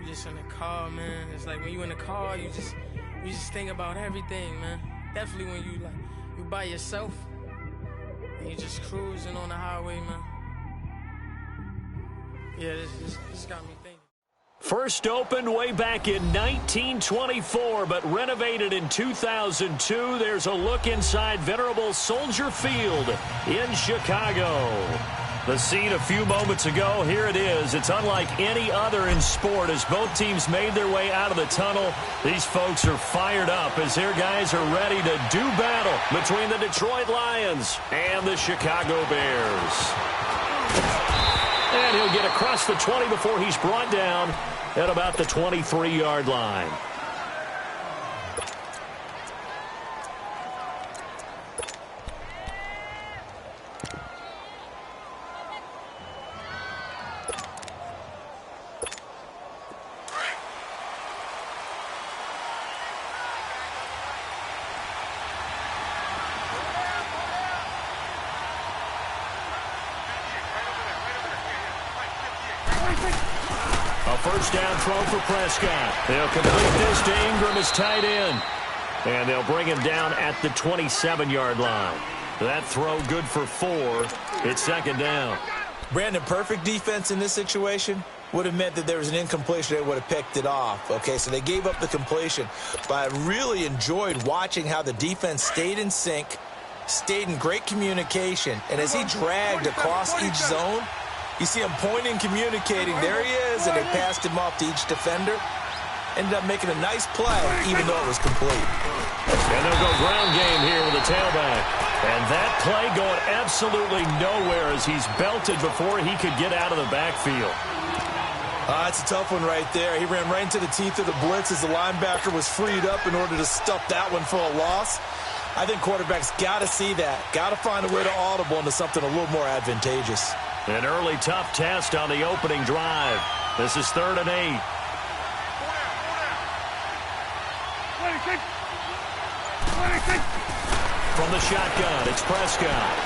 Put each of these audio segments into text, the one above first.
you just in the car, man. It's like when you in the car, you just think about everything, man. Definitely when you by yourself and you just cruising on the highway, man. Yeah, this got me thinking. First opened way back in 1924, but renovated in 2002. There's a look inside venerable Soldier Field in Chicago. The scene a few moments ago, here it is. It's unlike any other in sport. As both teams made their way out of the tunnel, these folks are fired up as their guys are ready to do battle between the Detroit Lions and the Chicago Bears. And he'll get across the 20 before he's brought down at about the 23-yard line. First down throw for Prescott. They'll complete this to Ingram as tight end. And they'll bring him down at the 27-yard line. That throw good for 4. It's second down. Brandon, perfect defense in this situation would have meant that there was an incompletion. They would have picked it off. Okay, so they gave up the completion. But I really enjoyed watching how the defense stayed in sync, stayed in great communication. And as he dragged across each zone, you see him pointing, communicating. There he is, and they passed him off to each defender. Ended up making a nice play, even though it was complete. And they'll go ground game here with the tailback. And that play going absolutely nowhere as he's belted before he could get out of the backfield. That's a tough one right there. He ran right into the teeth of the blitz as the linebacker was freed up in order to stuff that one for a loss. I think quarterbacks got to see that. Got to find a way to audible into something a little more advantageous. An early tough test on the opening drive. This is 3rd and 8. From the shotgun, it's Prescott.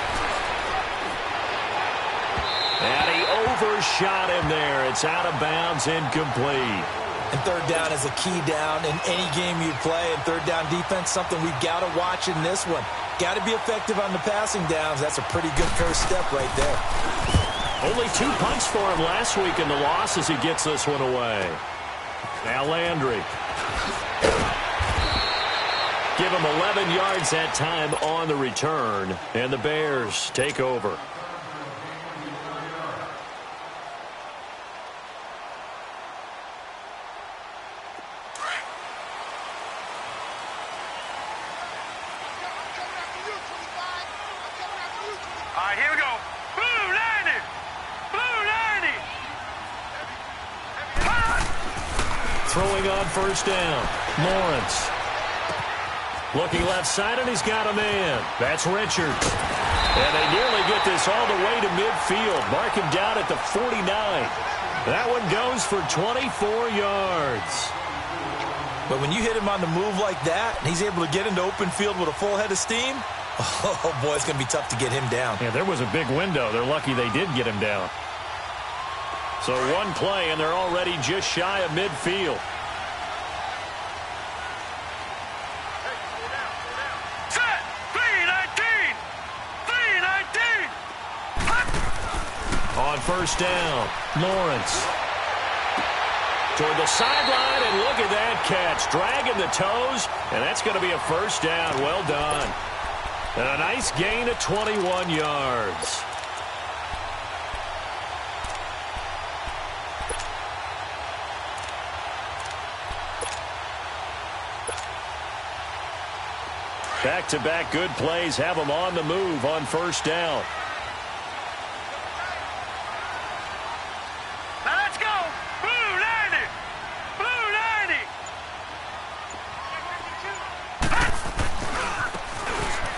And he overshot him there. It's out of bounds, incomplete. And third down is a key down in any game you play. And third down defense, something we've got to watch in this one. Got to be effective on the passing downs. That's a pretty good first step right there. Only 2 punts for him last week in the loss as he gets this one away. Now Landry. Give him 11 yards that time on the return. And the Bears take over. All right, here we go. Blue 90! Blue 90! Throwing on first down. Lawrence. Looking left side, and he's got a man. That's Richards. And they nearly get this all the way to midfield. Mark him down at the 49. That one goes for 24 yards. But when you hit him on the move like that, and he's able to get into open field with a full head of steam, oh, boy, it's going to be tough to get him down. Yeah, there was a big window. They're lucky they did get him down. So one play, and they're already just shy of midfield. Set! 319! 319! On first down, Lawrence. Toward the sideline, and look at that catch. Dragging the toes, and that's going to be a first down. Well done. And a nice gain of 21 yards. Back-to-back good plays have them on the move on first down. Now let's go! Blue 90! Blue 90!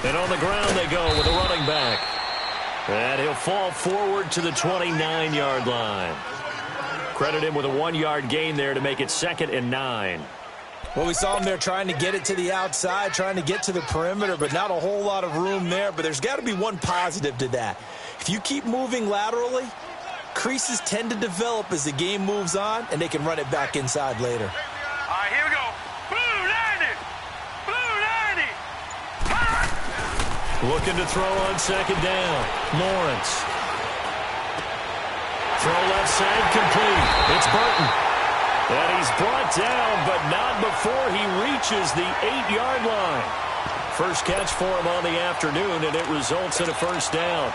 And on the ground they go with a running back. And he'll fall forward to the 29-yard line. Credit him with a 1-yard gain there to make it 2nd and 9. Well, we saw him there trying to get it to the outside, trying to get to the perimeter, but not a whole lot of room there. But there's got to be one positive to that. If you keep moving laterally, Creases tend to develop as the game moves on, and they can run it back inside later. All right, here we go. Blue 90. Blue 90. Looking to throw on second down. Lawrence. Throw left side complete. It's Burton. And he's brought down, but not before he reaches the 8-yard line. First catch for him on the afternoon, and it results in a first down.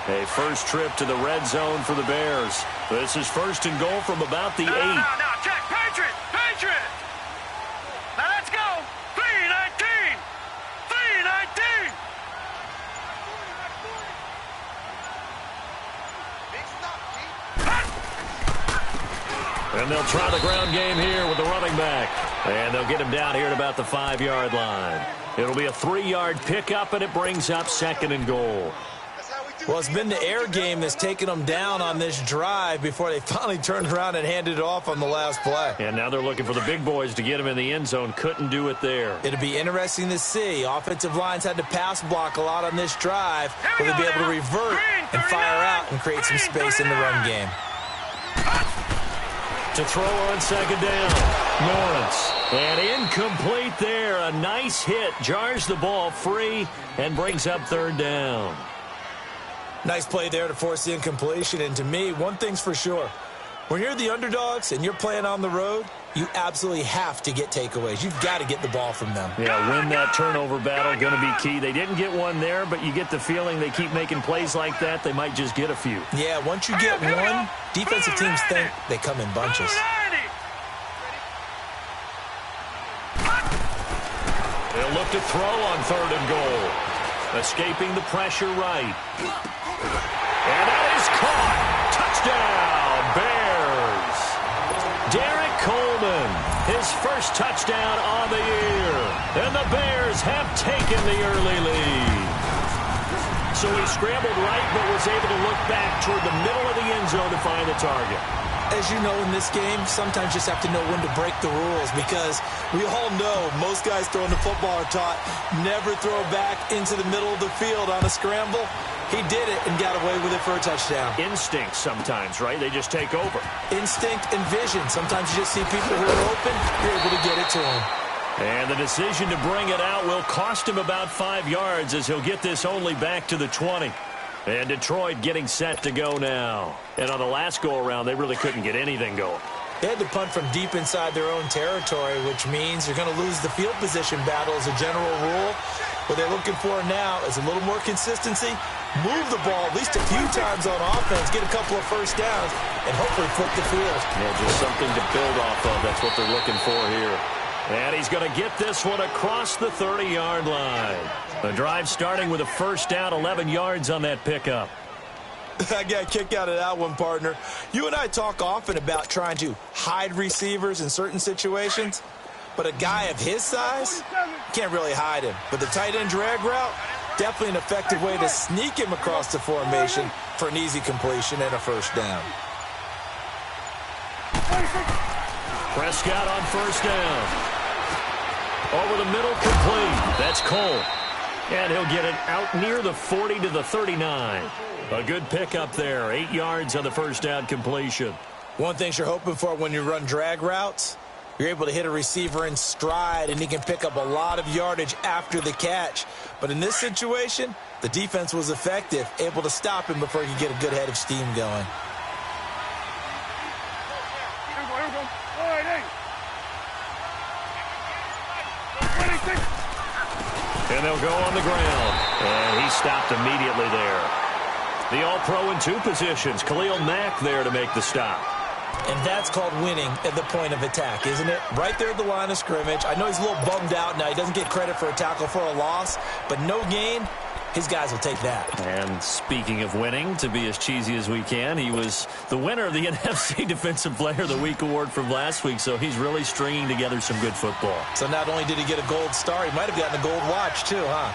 A first trip to the red zone for the Bears. This is first and goal from about the 8. Now, check. Patriot. Patriot. Now, let's go. 3-19. 3-19. And they'll try the ground game here with the running back. And they'll get him down here at about the 5-yard line. It'll be a 3-yard pickup, and it brings up second and goal. Well, it's been the air game that's taken them down on this drive before they finally turned around and handed it off on the last play. And now they're looking for the big boys to get him in the end zone. Couldn't do it there. It'll be interesting to see. Offensive lines had to pass block a lot on this drive. Will they be able to revert and fire out and create some space in the run game? To throw on second down, Lawrence. And incomplete there. A nice hit. Jars the ball free and brings up third down. Nice play there to force the incompletion. And to me, one thing's for sure. When you're the underdogs and you're playing on the road, you absolutely have to get takeaways. You've got to get the ball from them. Yeah, win that turnover battle, going to be key. They didn't get one there, but you get the feeling they keep making plays like that, they might just get a few. Yeah, once you get one, defensive teams think they come in bunches. They'll look to throw on third and goal. Escaping the pressure right. And that is caught. Touchdown, Bears. Derek Coleman, his first touchdown on the year. And the Bears have taken the early lead. So he scrambled right, but was able to look back toward the middle of the end zone to find the target. As you know, in this game, sometimes you just have to know when to break the rules, because we all know most guys throwing the football are taught never throw back into the middle of the field on a scramble. He did it and got away with it for a touchdown. Instinct sometimes, right? They just take over. Instinct and vision. Sometimes you just see people who are open, you're able to get it to them. And the decision to bring it out will cost him about 5 yards, as he'll get this only back to the 20. And Detroit getting set to go now. And on the last go-around, they really couldn't get anything going. They had to punt from deep inside their own territory, which means you're going to lose the field position battle as a general rule. What they're looking for now is a little more consistency, move the ball at least a few times on offense, get a couple of first downs, and hopefully flip the field. Yeah, just something to build off of. That's what they're looking for here. And he's going to get this one across the 30-yard line. The drive starting with a first down, 11 yards on that pickup. I got a kick out of that one, partner. You and I talk often about trying to hide receivers in certain situations, but a guy of his size can't really hide him. But the tight end drag route, definitely an effective way to sneak him across the formation for an easy completion and a first down. Prescott on first down. Over the middle, complete. That's Cole. And he'll get it out near the 40 to the 39. A good pickup there. 8 yards on the first down completion. One thing you're hoping for when you run drag routes, you're able to hit a receiver in stride, and he can pick up a lot of yardage after the catch. But in this situation, the defense was effective, able to stop him before he could get a good head of steam going. And they'll go on the ground. And he stopped immediately there. The All-Pro in 2 positions. Khalil Mack there to make the stop. And that's called winning at the point of attack, isn't it? Right there at the line of scrimmage. I know he's a little bummed out now. He doesn't get credit for a tackle for a loss, but no gain, his guys will take that. And speaking of winning, to be as cheesy as we can, he was the winner of the NFC Defensive Player of the Week award from last week, so he's really stringing together some good football. So not only did he get a gold star, he might have gotten a gold watch too, huh?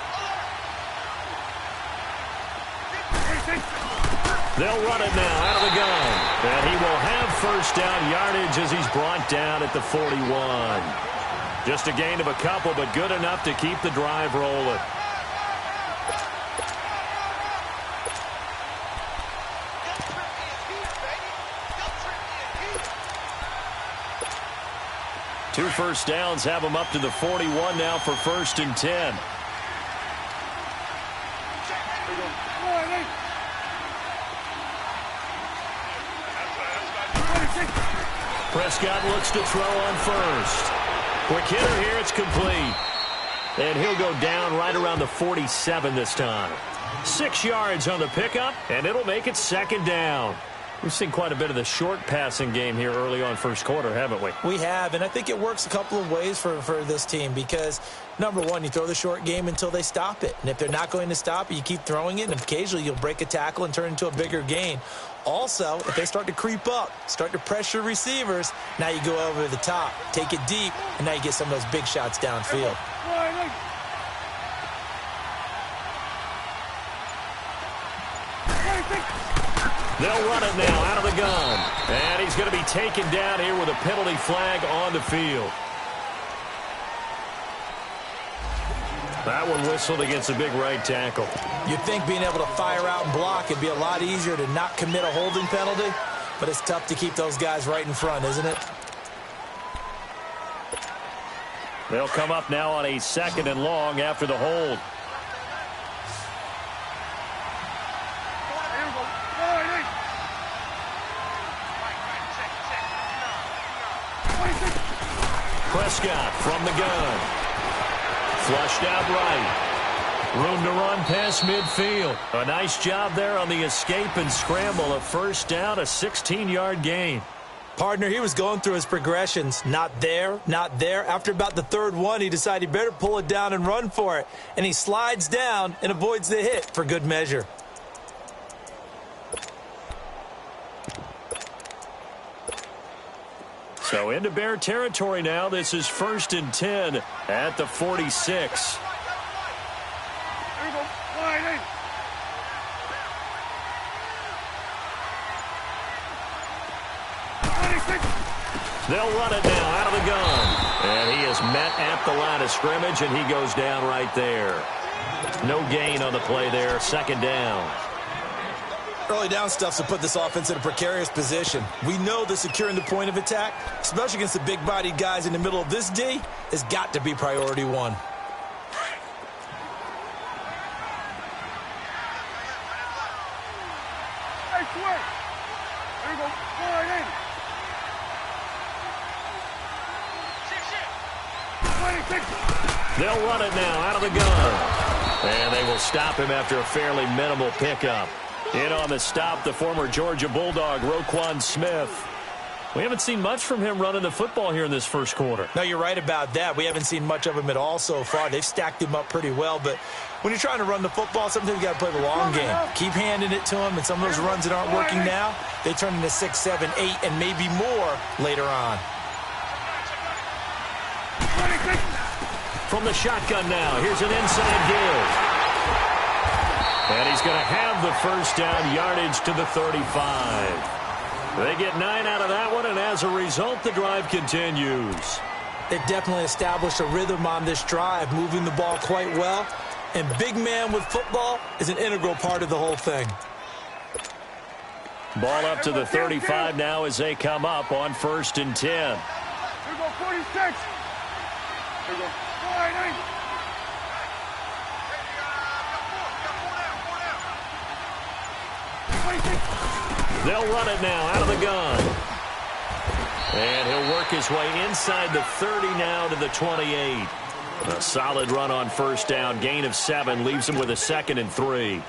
They'll run it now out of the gun. And he will have first down yardage as he's brought down at the 41. Just a gain of a couple, but good enough to keep the drive rolling. Two first downs have them up to the 41 now for 1st and 10. Prescott looks to throw on first. Quick hitter here, it's complete. And he'll go down right around the 47 this time. 6 yards on the pickup, and it'll make it 2nd down. We've seen quite a bit of the short passing game here early on first quarter, haven't we? We have, and I think it works a couple of ways for this team because, number one, you throw the short game until they stop it. And if they're not going to stop it, you keep throwing it, and occasionally you'll break a tackle and turn into a bigger gain. Also, if they start to creep up, start to pressure receivers, now you go over the top, take it deep, and now you get some of those big shots downfield. They'll run it now out of the gun. And he's going to be taken down here with a penalty flag on the field. That one whistled against a big right tackle. You'd think being able to fire out and block would be a lot easier to not commit a holding penalty, but it's tough to keep those guys right in front, isn't it? They'll come up now on a 2nd and long after the hold. Prescott from the gun. Flushed out right. Room to run past midfield. A nice job there on the escape and scramble. A 1st down, a 16-yard gain. Partner, he was going through his progressions. Not there, not there. After about the 3rd one, he decided he better pull it down and run for it. And he slides down and avoids the hit for good measure. So into Bear territory now. This is 1st and 10 at the 46. They'll run it now out of the gun. And he is met at the line of scrimmage, and he goes down right there. No gain on the play there. 2nd down. Early down stuff to put this offense in a precarious position. We know that securing the point of attack, especially against the big-bodied guys in the middle of this D, has got to be priority one. They'll run it now out of the gun. And they will stop him after a fairly minimal pickup. In on the stop, the former Georgia Bulldog, Roquan Smith. We haven't seen much from him running the football here in this first quarter. No, you're right about that. We haven't seen much of him at all so far. They've stacked him up pretty well, but when you're trying to run the football, sometimes you got to play the long game. Keep handing it to him, and some of those runs that aren't working now, they turn into 6, 7, 8, and maybe more later on. From the shotgun now, here's an inside give. And he's going to have the 1st down, yardage to the 35. They get 9 out of that one, and as a result, the drive continues. They've definitely established a rhythm on this drive, moving the ball quite well. And big man with football is an integral part of the whole thing. Ball up to the 35 now as they come up on 1st and 10. Here go 46. Here go 49. They'll run it now out of the gun. And he'll work his way inside the 30 now to the 28. A solid run on 1st down. Gain of 7 leaves him with a 2nd and 3.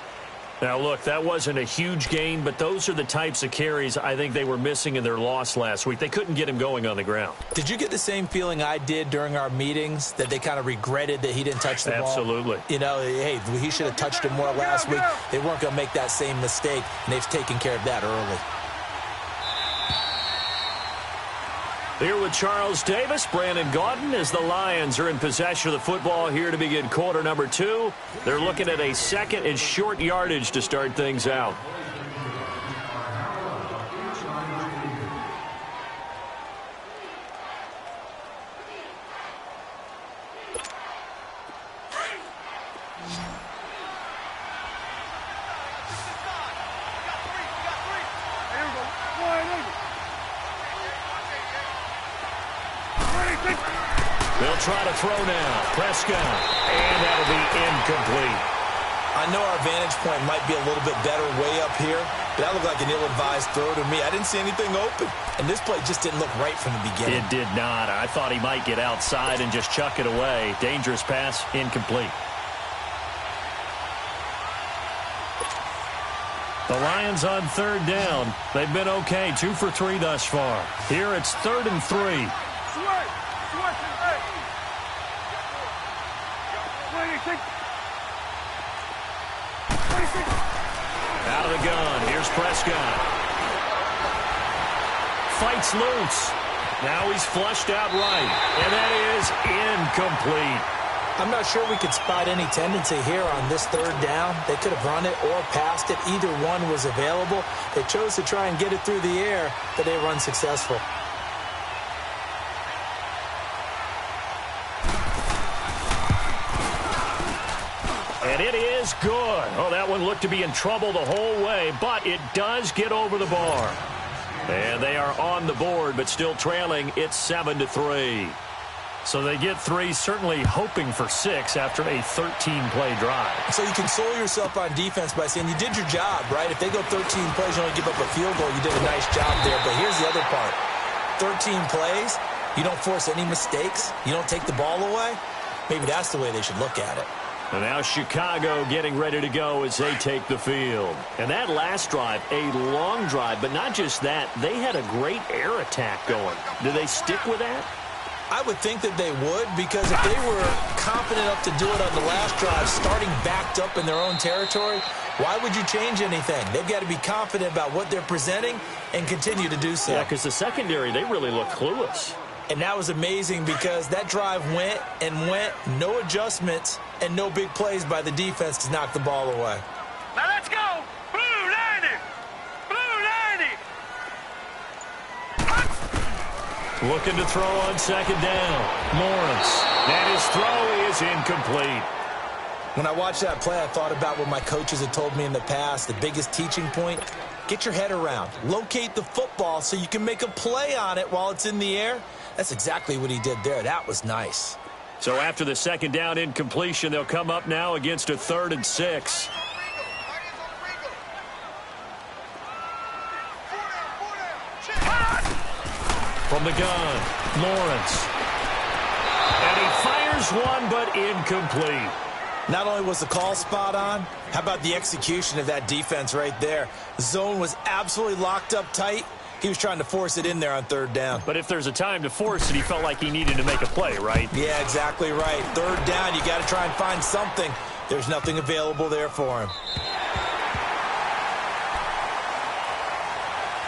Now, look, that wasn't a huge gain, but those are the types of carries I think they were missing in their loss last week. They couldn't get him going on the ground. Did you get the same feeling I did during our meetings, that they kind of regretted that he didn't touch the ball? Absolutely. You know, hey, he should have touched it more last week. They weren't going to make that same mistake, and they've taken care of that early. Here with Charles Davis, Brandon Gaudin, as the Lions are in possession of the football here to begin quarter number 2. They're looking at a 2nd and short yardage to start things out. They'll try to throw now. Prescott. And that'll be incomplete. I know our vantage point might be a little bit better way up here, but that looked like an ill-advised throw to me. I didn't see anything open, and this play just didn't look right from the beginning. It did not. I thought he might get outside and just chuck it away. Dangerous pass, incomplete. The Lions on third down. They've been okay, 2 for 3 thus far. Here it's 3rd and 3. Out of the gun. Here's Prescott. Fights loose. Now he's flushed out right. And that is incomplete. I'm not sure we could spot any tendency here on this 3rd down. They could have run it or passed it. Either one was available. They chose to try and get it through the air, but they were unsuccessful. And it is good. Oh, that one looked to be in trouble the whole way, but it does get over the bar. And they are on the board, but still trailing. It's 7-3. So they get 3, certainly hoping for 6 after a 13-play drive. So you console yourself on defense by saying you did your job, right? If they go 13 plays, you only give up a field goal, you did a nice job there. But here's the other part. 13 plays, you don't force any mistakes, you don't take the ball away. Maybe that's the way they should look at it. And now Chicago getting ready to go as they take the field. And that last drive, a long drive, but not just that, they had a great air attack going. Do they stick with that? I would think that they would, because if they were confident enough to do it on the last drive, starting backed up in their own territory, why would you change anything? They've got to be confident about what they're presenting and continue to do so. Yeah, because the secondary, they really look clueless. And that was amazing because that drive went and went, no adjustments, and no big plays by the defense to knock the ball away. Now let's go! Blue 90! Blue 90! Looking to throw on 2nd down. Lawrence. And his throw is incomplete. When I watched that play, I thought about what my coaches had told me in the past. The biggest teaching point, get your head around. Locate the football so you can make a play on it while it's in the air. That's exactly what he did there. That was nice. So after the 2nd down incompletion, they'll come up now against a 3rd and 6. From the gun, Lawrence. And he fires one, but incomplete. Not only was the call spot on, how about the execution of that defense right there? The zone was absolutely locked up tight. He was trying to force it in there on 3rd down. But if there's a time to force it, he felt like he needed to make a play, right? Yeah, exactly right. 3rd down, you got to try and find something. There's nothing available there for him.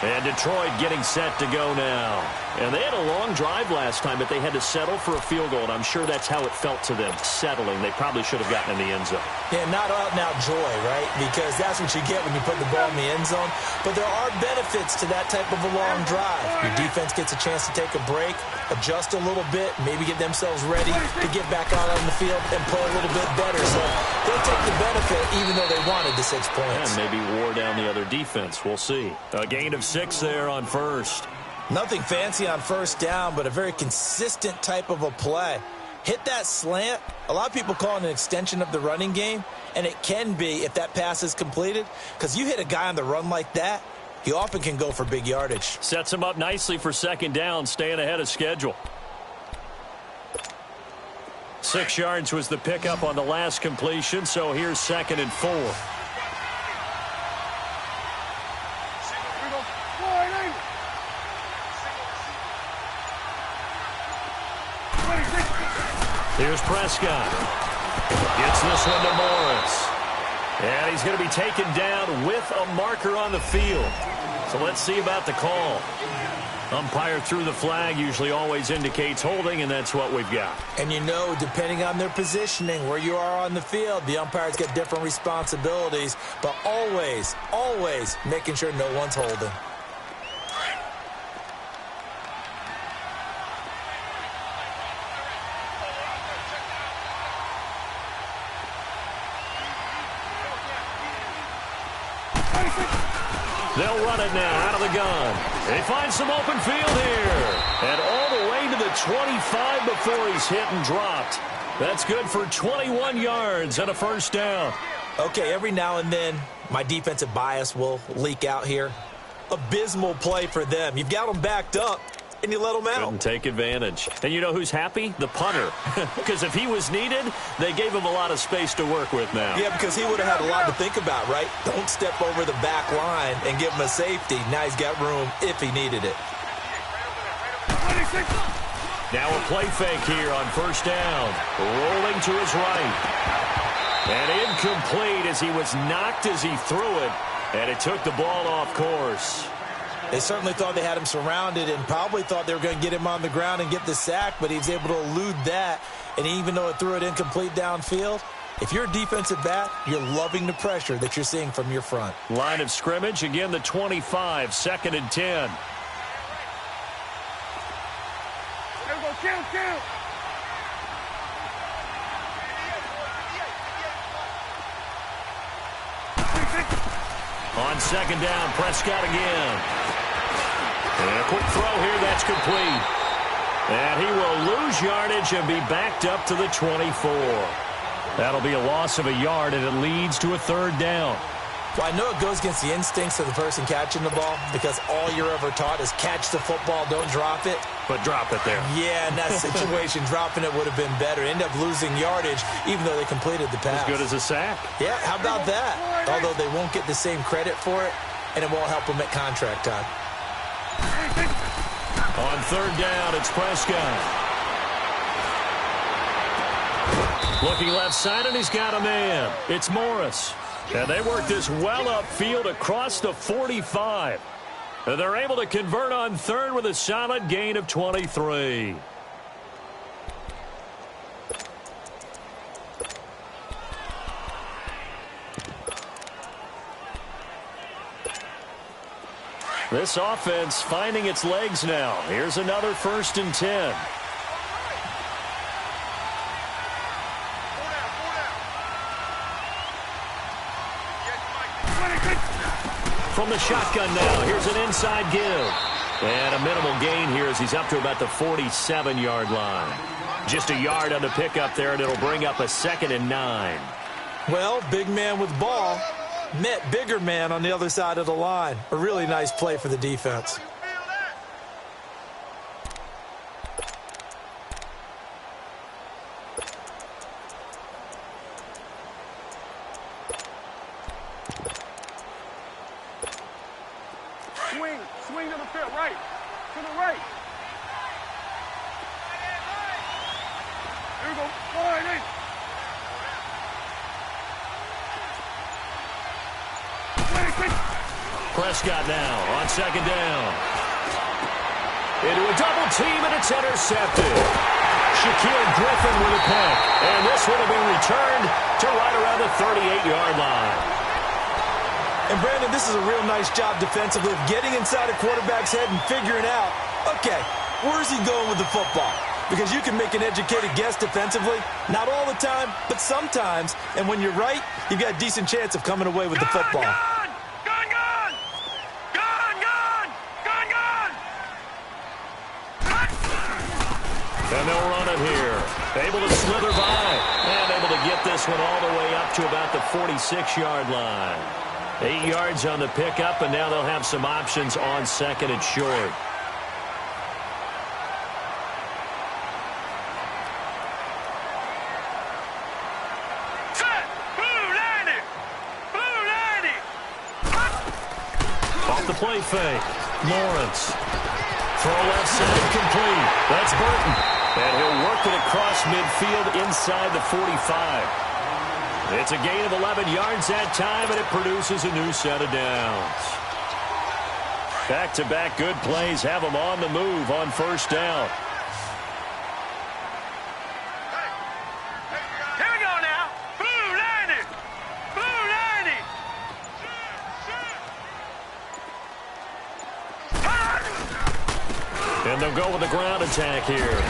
And Detroit getting set to go now. And they had a long drive last time, but they had to settle for a field goal, and I'm sure that's how it felt to them, settling. They probably should have gotten in the end zone. Yeah, not out-and-out joy, right? Because that's what you get when you put the ball in the end zone. But there are benefits to that type of a long drive. Your defense gets a chance to take a break, adjust a little bit, maybe get themselves ready to get back out on the field and play a little bit better. So they'll take the benefit even though they wanted the 6 points. And maybe wore down the other defense. We'll see. A gain of 6 there on 1st. Nothing fancy on 1st down, but a very consistent type of a play. Hit that slant. A lot of people call it an extension of the running game, and it can be if that pass is completed, because you hit a guy on the run like that, he often can go for big yardage. Sets him up nicely for 2nd down, staying ahead of schedule. 6 yards was the pickup on the last completion, so here's 2nd and 4. Here's Prescott. Gets this one to Morris. And he's going to be taken down with a marker on the field. So let's see about the call. Umpire threw the flag, usually always indicates holding, and that's what we've got. And you know, depending on their positioning, where you are on the field, the umpires get different responsibilities, but always, always making sure no one's holding. They'll run it now out of the gun. They find some open field here. And all the way to the 25 before he's hit and dropped. That's good for 21 yards and a first down. Okay, every now and then, my defensive bias will leak out here. Abysmal play for them. You've got them backed up, and you let them out. Couldn't take advantage. And you know who's happy? The punter. Because if he was needed, they gave him a lot of space to work with now. Yeah, because he would have had a lot to think about, right? Don't step over the back line and give him a safety. Now he's got room if he needed it. Now a play fake here on first down. Rolling to his right. And incomplete as he was knocked as he threw it. And it took the ball off course. They certainly thought they had him surrounded and probably thought they were going to get him on the ground and get the sack, but he was able to elude that. And even though it threw it incomplete downfield, if you're a defensive back, you're loving the pressure that you're seeing from your front. Line of scrimmage, again the 25, 2nd and 10. Kill. On 2nd down, Prescott again. And a quick throw here, that's complete. And he will lose yardage and be backed up to the 24. That'll be a loss of a yard, and it leads to a 3rd down. Well, I know it goes against the instincts of the person catching the ball because all you're ever taught is catch the football, don't drop it. But drop it there. Yeah, in that situation, dropping it would have been better. End up losing yardage, even though they completed the pass. As good as a sack. Yeah, how about that? Although they won't get the same credit for it, and it won't help them at contract time. On 3rd down, it's Prescott. Looking left side, and he's got a man. It's Morris. And they work this well upfield across the 45. And they're able to convert on 3rd with a solid gain of 23. This offense finding its legs now. Here's another 1st and 10. From the shotgun now, here's an inside give. And a minimal gain here as he's up to about the 47-yard line. Just a yard on the pickup there, and it'll bring up a 2nd and 9. Well, big man with ball met bigger man on the other side of the line. A really nice play for the defense. Swing to the field, right. To the right. Here we go. Prescott now on 2nd down. Into a double team, and it's intercepted. Shaquille Griffin with a pick. And this one will be returned to right around the 38-yard line. And, Brandon, this is a real nice job defensively of getting inside a quarterback's head and figuring out, okay, where's he going with the football? Because you can make an educated guess defensively. Not all the time, but sometimes. And when you're right, you've got a decent chance of coming away with the football. And they'll run it here. Able to slither by. And able to get this one all the way up to about the 46-yard line. 8 yards on the pickup, and now they'll have some options on 2nd and short. Off the play fake. Lawrence. Throw left side complete. That's Burton. And he'll work it across midfield inside the 45. It's a gain of 11 yards that time, and it produces a new set of downs. Back-to-back good plays have them on the move on 1st down. Here we go now. Blue landed. Blue landed. And they'll go with the ground attack here.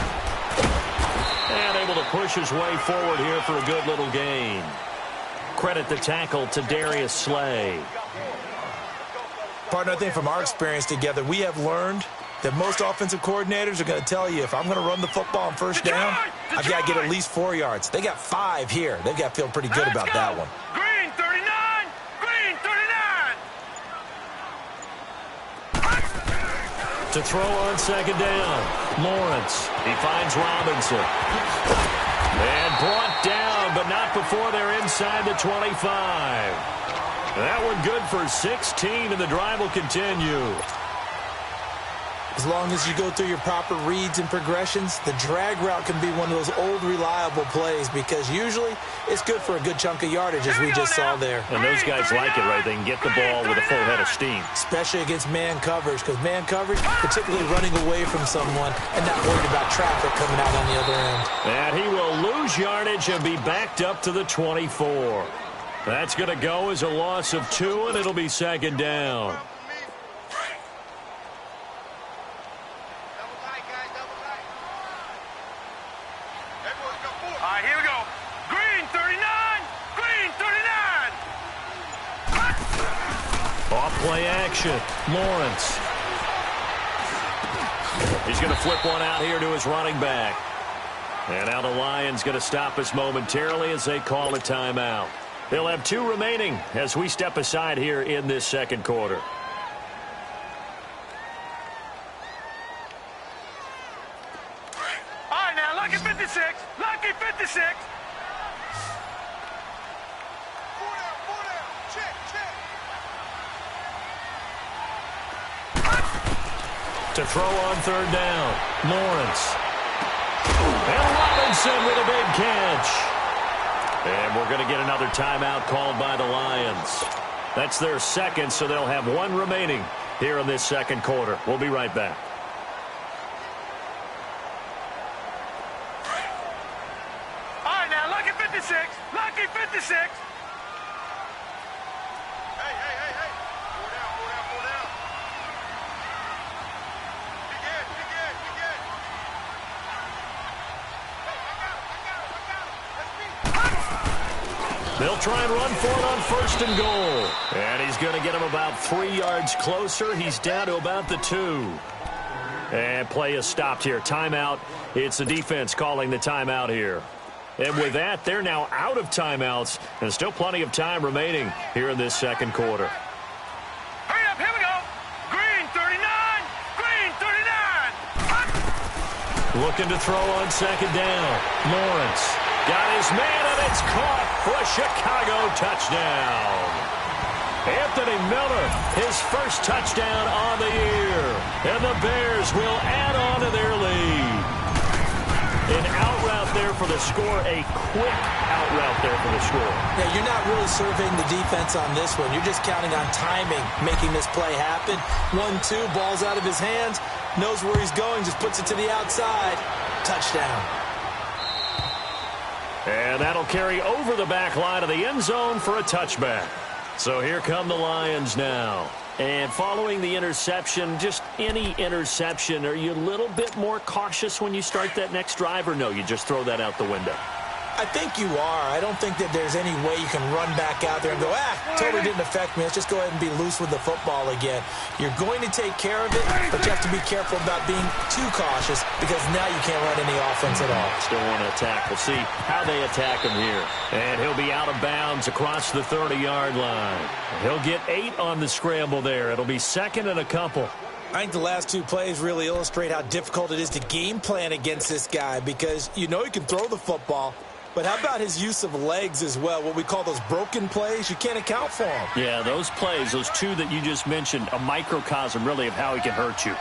And able to push his way forward here for a good little gain. Credit the tackle to Darius Slay. Partner, I think from our experience together, we have learned that most offensive coordinators are going to tell you, if I'm going to run the football on first down, I've got to get at least 4 yards. They got 5 here. They've got to feel pretty good about that one. Green 39! Green 39! To throw on second down, Lawrence. He finds Robinson. And brought down, but not before they're inside the 25. That one good for 16, and the drive will continue. As long as you go through your proper reads and progressions, the drag route can be one of those old reliable plays because usually it's good for a good chunk of yardage, as we just saw there. And those guys like it, right? They can get the ball with a full head of steam. Especially against man coverage, because man coverage, particularly running away from someone and not worried about traffic coming out on the other end. And he will lose yardage and be backed up to the 24. That's going to go as a loss of 2, and it'll be second down. All right, here we go. Green 39! Green 39! Off play action. Lawrence. He's going to flip one out here to his running back. And now the Lions going to stop us momentarily as they call a timeout. They'll have 2 remaining as we step aside here in this second quarter. All right, now, lucky 56. Lucky 56. To throw on third down, Lawrence. And Robinson with a big catch. And we're going to get another timeout called by the Lions. That's their second, so they'll have 1 remaining here in this second quarter. We'll be right back. All right, now, lucky 56. Lucky 56. Hey. Pull down. Be good. Hey, I got him. Let's be. They'll try and run for it on first and goal. And he's going to get him about 3 yards closer. He's down to about the 2. And play is stopped here. Timeout. It's the defense calling the timeout here. And with that, they're now out of timeouts. And still plenty of time remaining here in this second quarter. Hurry up, here we go. Green 39. Green 39. Looking to throw on second down. Lawrence got his man, and it's caught for a Chicago touchdown. Anthony Miller, his first touchdown on the year. And the Bears will add on to their lead. An out route there for the score, a quick out route there for the score. Yeah, you're not really surveying the defense on this one. You're just counting on timing, making this play happen. 1-2, ball's out of his hands, knows where he's going, just puts it to the outside. Touchdown. And that'll carry over the back line of the end zone for a touchback. So here come the Lions now. And following the interception, just any interception, are you a little bit more cautious when you start that next drive, or no, you just throw that out the window? I think you are. I don't think that there's any way you can run back out there and go, totally didn't affect me. Let's just go ahead and be loose with the football again. You're going to take care of it, but you have to be careful about being too cautious because now you can't run any offense at all. Still want to attack. We'll see how they attack him here. And he'll be out of bounds across the 30-yard line. He'll get 8 on the scramble there. It'll be second and a couple. I think the last 2 plays really illustrate how difficult it is to game plan against this guy because you know he can throw the football. But how about his use of legs as well? What we call those broken plays, you can't account for them. Yeah, those plays, those 2 that you just mentioned, a microcosm really of how he can hurt you.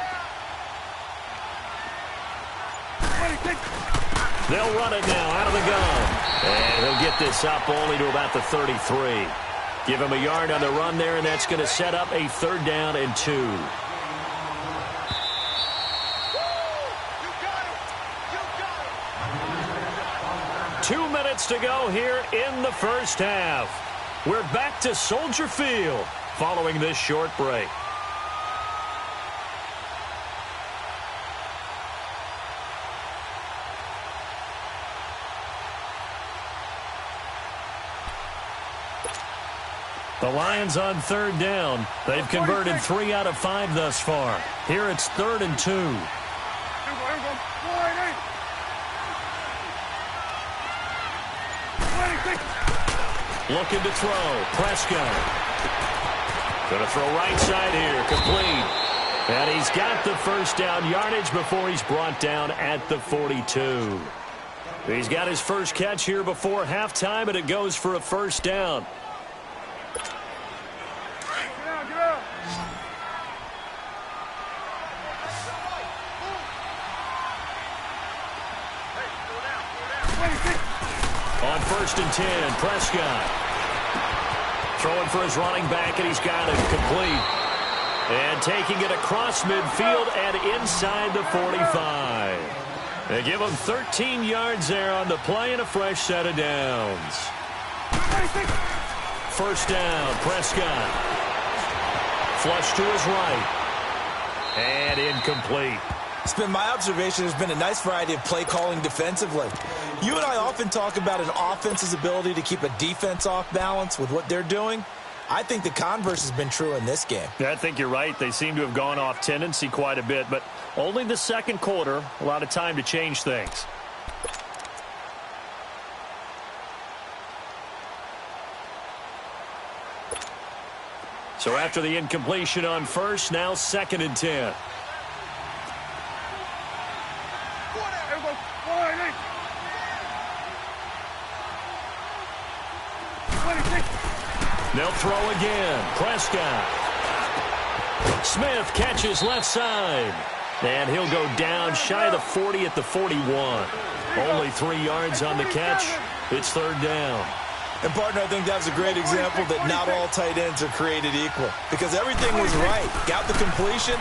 They'll run it now out of the gun. And he'll get this up only to about the 33. Give him a yard on the run there, and that's going to set up a 3rd down and 2. 2 minutes to go here in the first half. We're back to Soldier Field following this short break. The Lions on third down. They've converted 3 out of 5 thus far. Here it's 3rd and 2. Looking to throw. Prescott. Going to throw right side here. Complete. And he's got the first down yardage before he's brought down at the 42. He's got his first catch here before halftime, and it goes for a first down. On 1st and 10, Prescott. Throwing for his running back, and he's got it complete. And taking it across midfield and inside the 45. They give him 13 yards there on the play and a fresh set of downs. First down, Prescott. Flush to his right. And incomplete. It's been my observation there's been a nice variety of play calling defensively. You and I often talk about an offense's ability to keep a defense off balance with what they're doing. I think the converse has been true in this game. Yeah, I think you're right. They seem to have gone off tendency quite a bit, but only the second quarter, a lot of time to change things. So after the incompletion on first, now 2nd and 10. They'll throw again. Prescott. Smith catches left side. And he'll go down shy of the 40 at the 41. Only 3 yards on the catch. It's 3rd down. And, partner, I think that was a great example that not all tight ends are created equal. Because everything was right. Got the completion,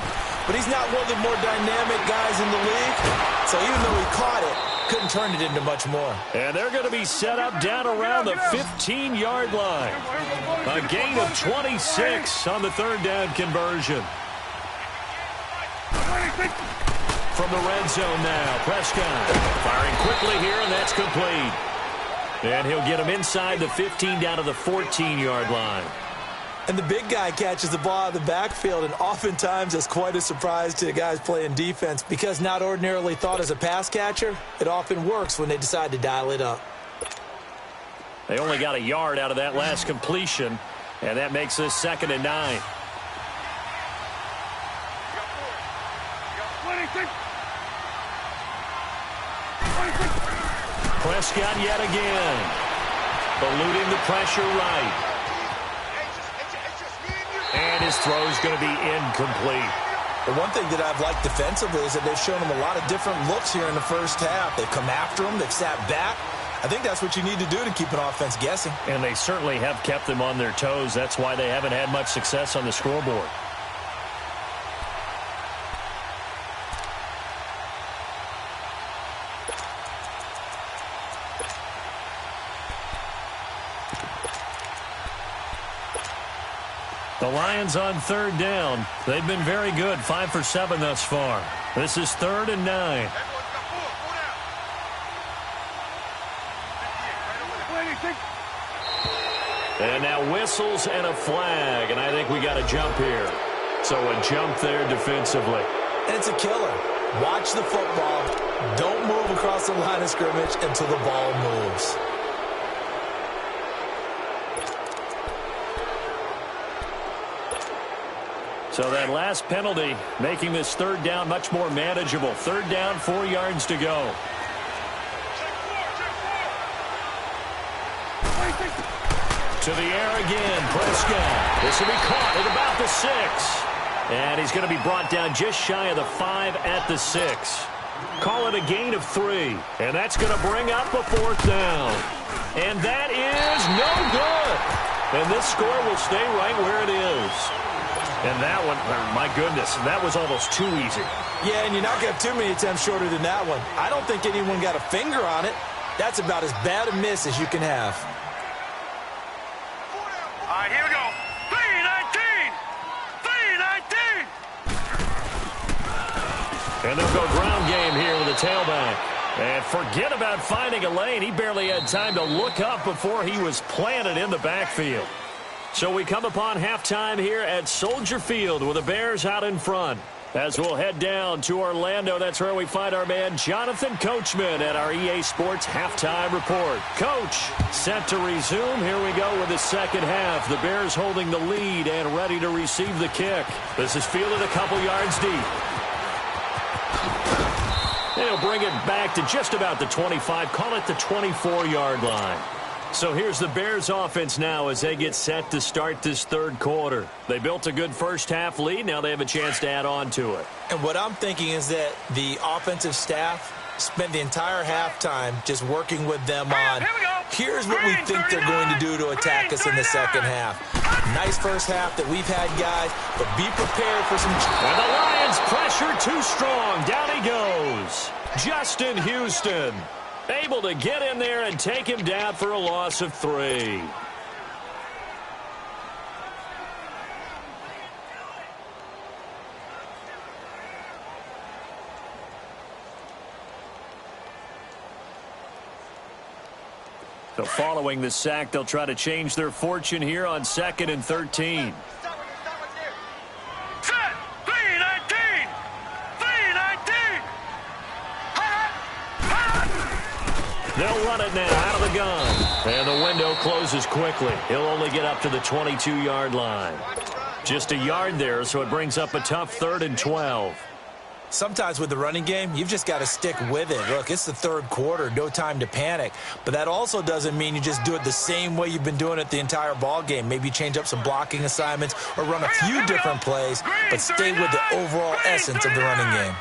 but he's not one of the more dynamic guys in the league. So even though he caught it, couldn't turn it into much more. And they're going to be set up down around the 15-yard line. A gain of 26 on the 3rd down conversion. From the red zone now, Prescott firing quickly here, and that's complete. And he'll get him inside the 15 down to the 14-yard line. And the big guy catches the ball out of the backfield, and oftentimes it's quite a surprise to the guys playing defense because not ordinarily thought as a pass catcher, it often works when they decide to dial it up. They only got a yard out of that last completion, and that makes this 2nd and 9. Prescott yet again. Eluding the pressure right. And his throw is going to be incomplete. The one thing that I've liked defensively is that they've shown him a lot of different looks here in the first half. They've come after him. They've sat back. I think that's what you need to do to keep an offense guessing. And they certainly have kept them on their toes. That's why they haven't had much success on the scoreboard. The Lions on 3rd down. They've been very good, 5 for 7 thus far. This is 3rd and 9. And now whistles and a flag, and I think we got a jump here. So a jump there defensively. And it's a killer. Watch the football. Don't move across the line of scrimmage until the ball moves. So that last penalty making this 3rd down much more manageable. 3rd down, 4 yards to go. To the air again, Prescott. This will be caught at about the 6. And he's going to be brought down just shy of the 5 at the 6. Call it a gain of 3. And that's going to bring up a 4th down. And that is no good. And this score will stay right where it is. And that one, my goodness, that was almost too easy. Yeah, and you're not going to have too many attempts shorter than that one. I don't think anyone got a finger on it. That's about as bad a miss as you can have. All right, here we go. 3-19! 3-19! And they'll go ground game here with a tailback. And forget about finding a lane. He barely had time to look up before he was planted in the backfield. So we come upon halftime here at Soldier Field with the Bears out in front. As we'll head down to Orlando, that's where we find our man Jonathan Coachman at our EA Sports Halftime Report. Coach, set to resume. Here we go with the second half. The Bears holding the lead and ready to receive the kick. This is fielded a couple yards deep. They'll bring it back to just about the 25, call it the 24-yard line. So here's the Bears offense now as they get set to start this third quarter. They built a good first half lead. Now they have a chance to add on to it. And what I'm thinking is that the offensive staff spent the entire halftime just working with them on, here's what we think they're going to do to attack us in the second half. Nice first half that we've had, guys, but be prepared for some... And the Lions pressure too strong. Down he goes. Justin Houston able to get in there and take him down for a loss of 3. So following the sack, they'll try to change their fortune here on 2nd and 13. They'll run it now out of the gun. And the window closes quickly. He'll only get up to the 22-yard line. Just a yard there, so it brings up a tough 3rd and 12. Sometimes with the running game, you've just got to stick with it. Look, it's the third quarter, no time to panic. But that also doesn't mean you just do it the same way you've been doing it the entire ball game. Maybe change up some blocking assignments or run a few different plays, but stay with the overall essence of the running game.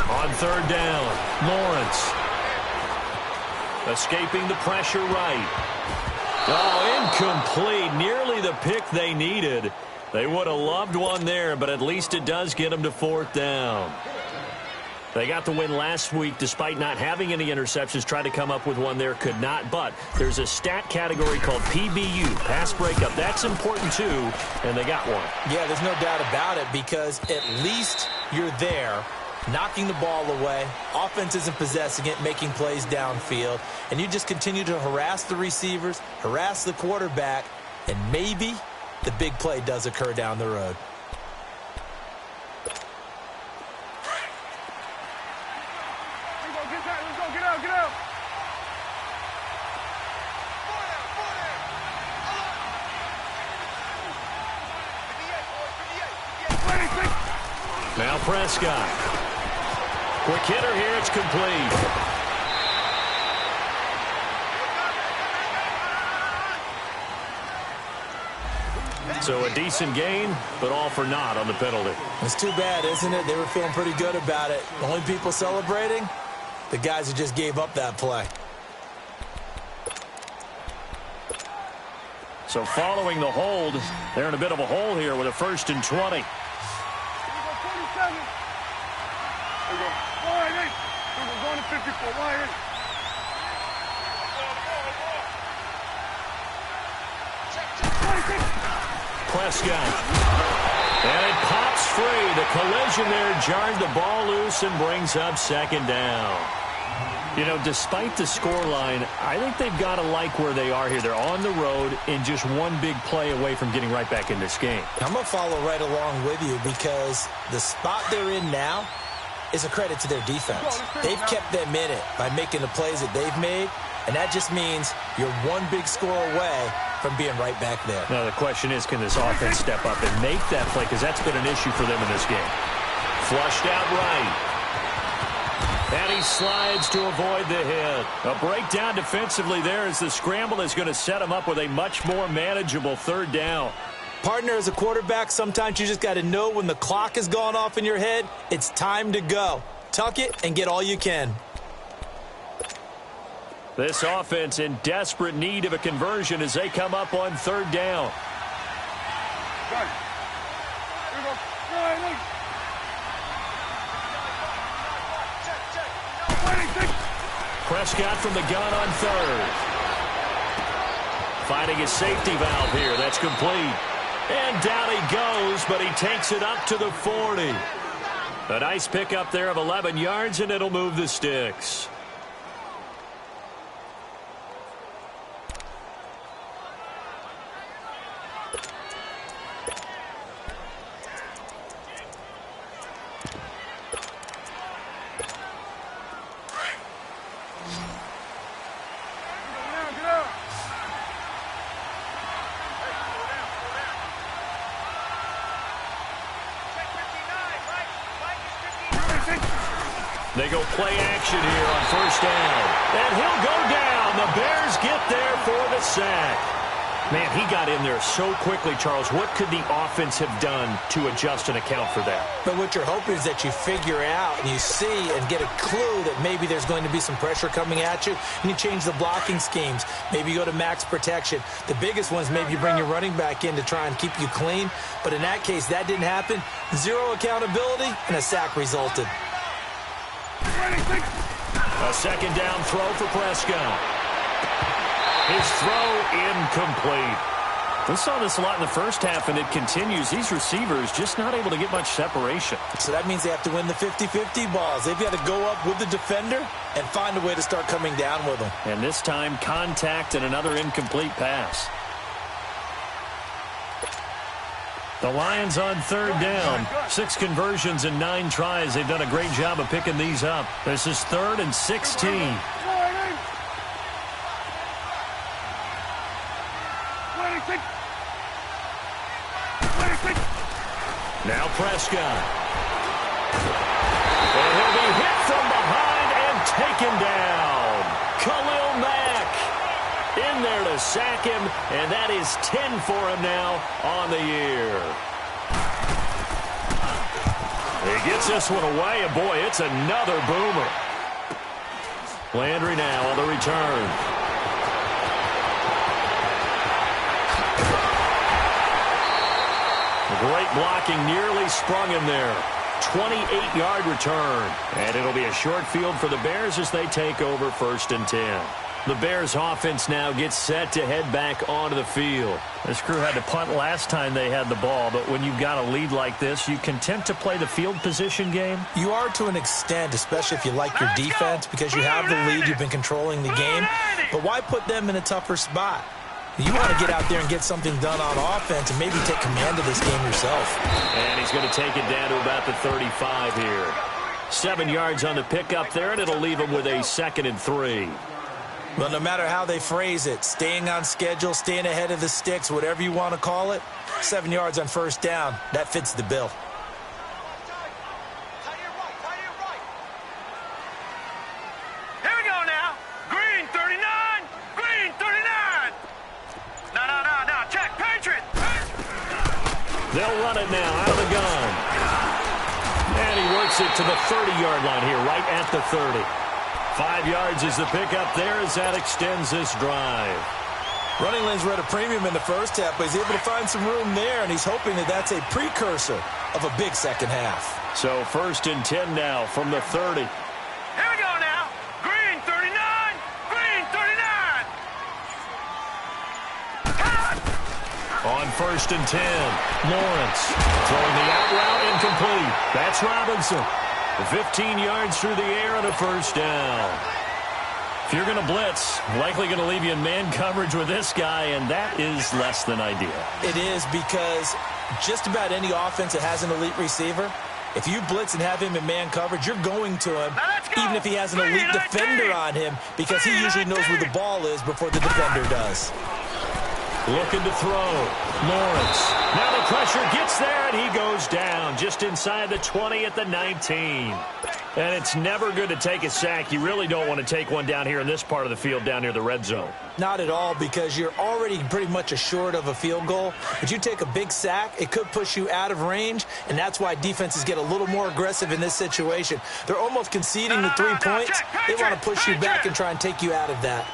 On 3rd down, Lawrence. Escaping the pressure right. Oh, incomplete. Nearly the pick they needed. They would have loved one there, but at least it does get them to 4th down. They got the win last week despite not having any interceptions. Tried to come up with one there, could not. But there's a stat category called PBU, pass breakup. That's important too, and they got one. Yeah, there's no doubt about it because at least you're there, knocking the ball away. Offense isn't possessing it, making plays downfield. And you just continue to harass the receivers, harass the quarterback, and maybe the big play does occur down the road. Get out. Now Prescott. Quick hitter here, it's complete. So a decent gain, but all for naught on the penalty. It's too bad, isn't it? They were feeling pretty good about it. The only people celebrating, the guys who just gave up that play. So following the hold, they're in a bit of a hole here with a 1st and 20. Prescott. And it pops free. The collision there jarred the ball loose and brings up 2nd down. You know, despite the scoreline, I think they've got to like where they are here. They're on the road and just one big play away from getting right back in this game. I'm going to follow right along with you because the spot they're in now is a credit to their defense. They've kept them in it by making the plays that they've made, and that just means you're one big score away from being right back there. Now the question is, can this offense step up and make that play? Because that's been an issue for them in this game. Flushed out right. And he slides to avoid the hit. A breakdown defensively there as the scramble is going to set him up with a much more manageable 3rd down. Partner, as a quarterback, sometimes you just got to know when the clock has gone off in your head, it's time to go. Tuck it and get all you can. This offense in desperate need of a conversion as they come up on 3rd down. Prescott from the gun on 3rd. Finding a safety valve here. That's complete. And down he goes, but he takes it up to the 40. A nice pickup there of 11 yards, and it'll move the sticks. They go play action here on first down. And he'll go down. The Bears get there for the sack. Man, he got in there so quickly, Charles. What could the offense have done to adjust and account for that? But what you're hoping is that you figure out and you see and get a clue that maybe there's going to be some pressure coming at you, and you change the blocking schemes. Maybe you go to max protection. The biggest one is maybe you bring your running back in to try and keep you clean. But in that case, that didn't happen. Zero accountability, and a sack resulted. A second down throw for Prescott. His throw incomplete. We saw this a lot in the first half, and it continues. These receivers just not able to get much separation. So that means they have to win the 50-50 balls. They've got to go up with the defender and find a way to start coming down with them. And this time, contact and another incomplete pass. The Lions on third down. 6 conversions and 9 tries. They've done a great job of picking these up. This is 3rd and 16. Now Prescott. And he'll be hit from behind and taken down. Khalil Mack in there to sack him, and that is 10 for him now on the year. He gets this one away, and boy, it's another boomer. Landry now on the return. Great blocking, nearly sprung him there. 28-yard return. And it'll be a short field for the Bears as they take over 1st and 10. The Bears offense now gets set to head back onto the field. This crew had to punt last time they had the ball, but when you've got a lead like this, you content to play the field position game? You are to an extent, especially if you like your defense, because you have the lead, you've been controlling the game. But why put them in a tougher spot? You want to get out there and get something done on offense and maybe take command of this game yourself. And he's going to take it down to about the 35 here. 7 yards on the pickup there, and it'll leave him with a 2nd and 3. Well, no matter how they phrase it, staying on schedule, staying ahead of the sticks, whatever you want to call it, 7 yards on first down, that fits the bill. Here we go now. Green 39. Green 39. No. Check. Patriot. They'll run it now out of the gun. And he works it to the 30-yard line here, right at the 30. 5 yards is the pickup there as that extends this drive. Running lanes were at a premium in the first half, but he's able to find some room there, and he's hoping that that's a precursor of a big second half. So 1st and 10 now from the 30. Here we go now. Green 39. Green 39. On 1st and 10, Lawrence throwing the out route incomplete. That's Robinson. 15 yards through the air and a first down. If you're going to blitz, likely going to leave you in man coverage with this guy, and that is less than ideal. It is, because just about any offense that has an elite receiver, if you blitz and have him in man coverage, you're going to him, even if he has an elite defender on him, because he usually knows where the ball is before the defender does. Looking to throw. Lawrence. Now the pressure gets there, and he goes down just inside the 20 at the 19. And it's never good to take a sack. You really don't want to take one down here in this part of the field down near the red zone. Not at all, because you're already pretty much assured of a field goal. But you take a big sack, it could push you out of range, and that's why defenses get a little more aggressive in this situation. They're almost conceding the 3 points. They want to push you back and try and take you out of that.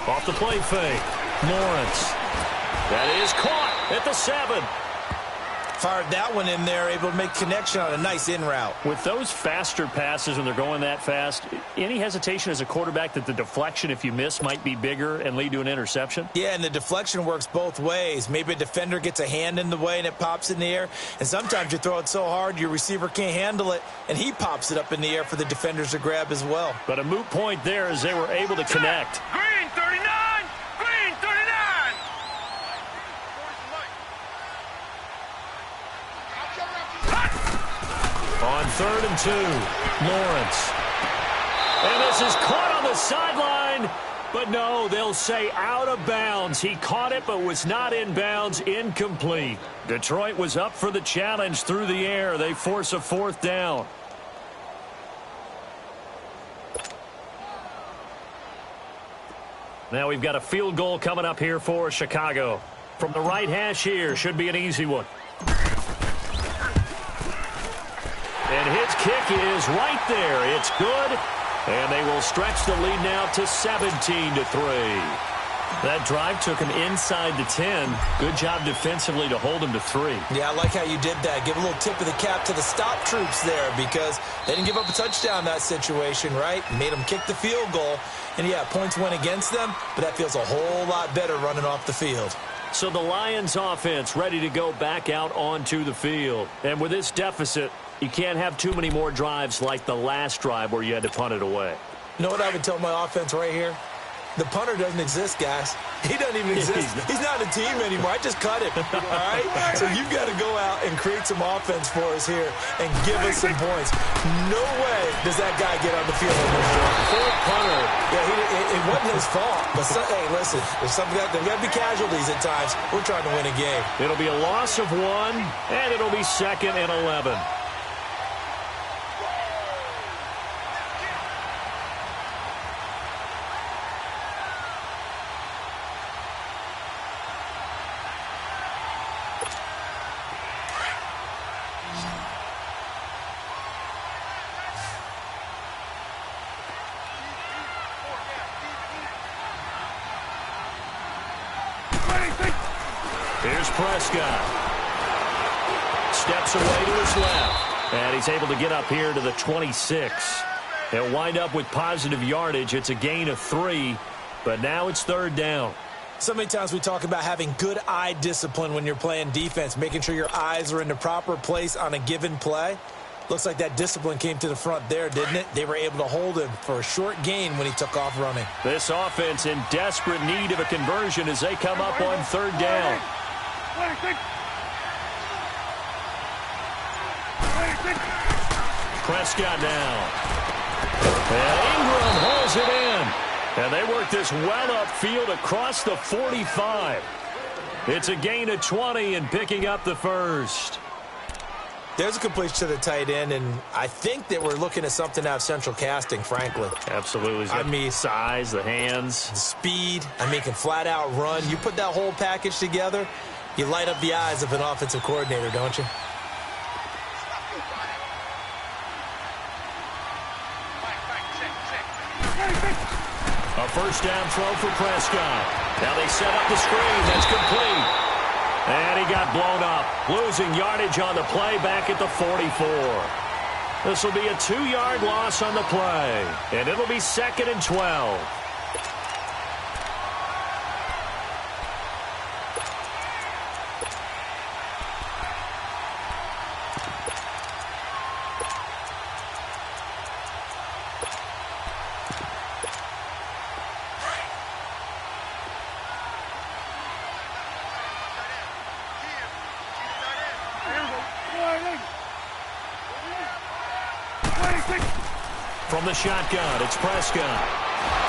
Off the play fake. Lawrence. That is caught at the 7. Fired that one in there, able to make connection on a nice in route. With those faster passes when they're going that fast, any hesitation as a quarterback that the deflection, if you miss, might be bigger and lead to an interception? Yeah, and the deflection works both ways. Maybe a defender gets a hand in the way and it pops in the air. And sometimes you throw it so hard your receiver can't handle it, and he pops it up in the air for the defenders to grab as well. But a moot point there as they were able to connect. Green 39. Green 39. On 3rd and 2, Lawrence. And this is caught on the sideline, but no, they'll say out of bounds. He caught it but was not in bounds, incomplete. Detroit was up for the challenge through the air. They force a 4th down. Now we've got a field goal coming up here for Chicago. From the right hash here, should be an easy one. And his kick is right there. It's good. And they will stretch the lead now to 17-3. That drive took him inside the 10. Good job defensively to hold him to 3. Yeah, I like how you did that. Give a little tip of the cap to the stop troops there because they didn't give up a touchdown in that situation, right? Made them kick the field goal. And, yeah, points went against them, but that feels a whole lot better running off the field. So the Lions offense ready to go back out onto the field. And with this deficit, you can't have too many more drives like the last drive where you had to punt it away. You know what I would tell my offense right here? The punter doesn't exist, guys. He doesn't even exist. He's not a team anymore. I just cut him, all right? So you've got to go out and create some offense for us here and give us some points. No way does that guy get on the field in this drive. Full punter. Yeah, it wasn't his fault. But, hey, listen, there's got to be casualties at times. We're trying to win a game. It'll be a loss of 1, and it'll be 2nd and 11. Here's Prescott. Steps away to his left. And he's able to get up here to the 26. He'll wind up with positive yardage. It's a gain of 3, but now it's 3rd down. So many times we talk about having good eye discipline when you're playing defense, making sure your eyes are in the proper place on a given play. Looks like that discipline came to the front there, didn't it? They were able to hold him for a short gain when he took off running. This offense in desperate need of a conversion as they come up on 3rd down. Prescott now. And Ingram holds it in. And they work this well upfield across the 45. It's a gain of 20 and picking up the 1st. There's a completion to the tight end, and I think that we're looking at something out of central casting, frankly. Absolutely. I mean, size, the hands. The speed. I mean, can flat out run. You put that whole package together, you light up the eyes of an offensive coordinator, don't you? A 1st down throw for Prescott. Now they set up the screen. That's complete. And he got blown up, losing yardage on the play back at the 44. This will be a 2-yard loss on the play, and it'll be 2nd and 12. From the shotgun, it's Prescott.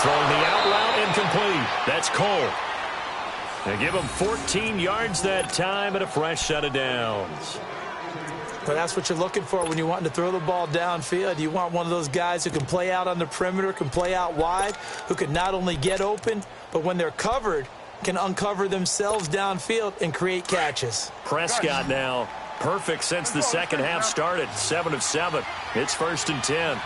Throwing the out route incomplete. That's Cole. They give him 14 yards that time and a fresh set of downs. But that's what you're looking for when you're wanting to throw the ball downfield. You want one of those guys who can play out on the perimeter, can play out wide, who can not only get open, but when they're covered, can uncover themselves downfield and create catches. Prescott now perfect since the second half started. 7 of 7. It's 1st and 10.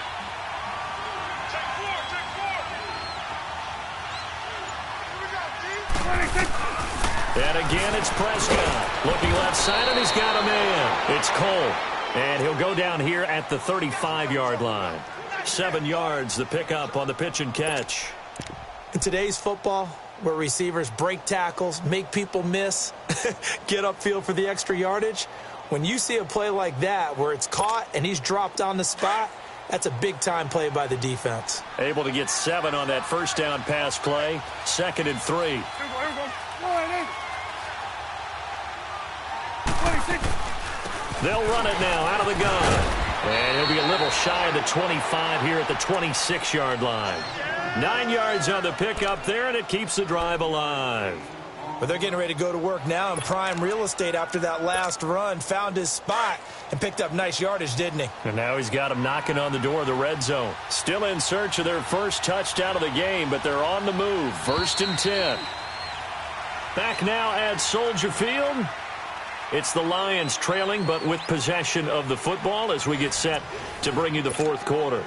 And again, it's Prescott. Looking left side, and he's got a man. It's Cole. And he'll go down here at the 35-yard line. 7 yards, the pickup on the pitch and catch. In today's football, where receivers break tackles, make people miss, get upfield for the extra yardage, when you see a play like that where it's caught and he's dropped on the spot, that's a big-time play by the defense. Able to get 7 on that 1st down pass play. 2nd and 3. They'll run it now out of the gun. And he'll be a little shy of the 25 here at the 26-yard line. 9 yards on the pickup there, and it keeps the drive alive. But they're getting ready to go to work now in prime real estate after that last run. Found his spot and picked up nice yardage, didn't he? And now he's got him knocking on the door of the red zone. Still in search of their first touchdown of the game, but they're on the move. 1st and 10. Back now at Soldier Field. It's the Lions trailing, but with possession of the football as we get set to bring you the fourth quarter.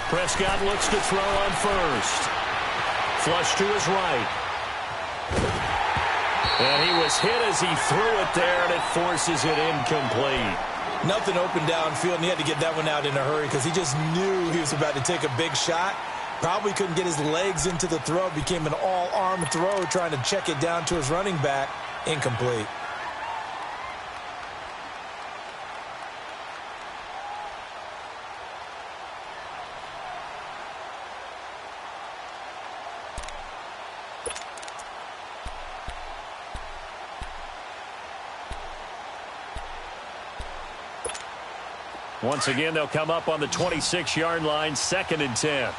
Prescott looks to throw on first. Flush to his right. And he was hit as he threw it there, and it forces it incomplete. Nothing open downfield, and he had to get that one out in a hurry because he just knew he was about to take a big shot. Probably couldn't get his legs into the throw. Became an all-arm throw trying to check it down to his running back. Incomplete. Once again, they'll come up on the 26-yard line, 2nd and 10.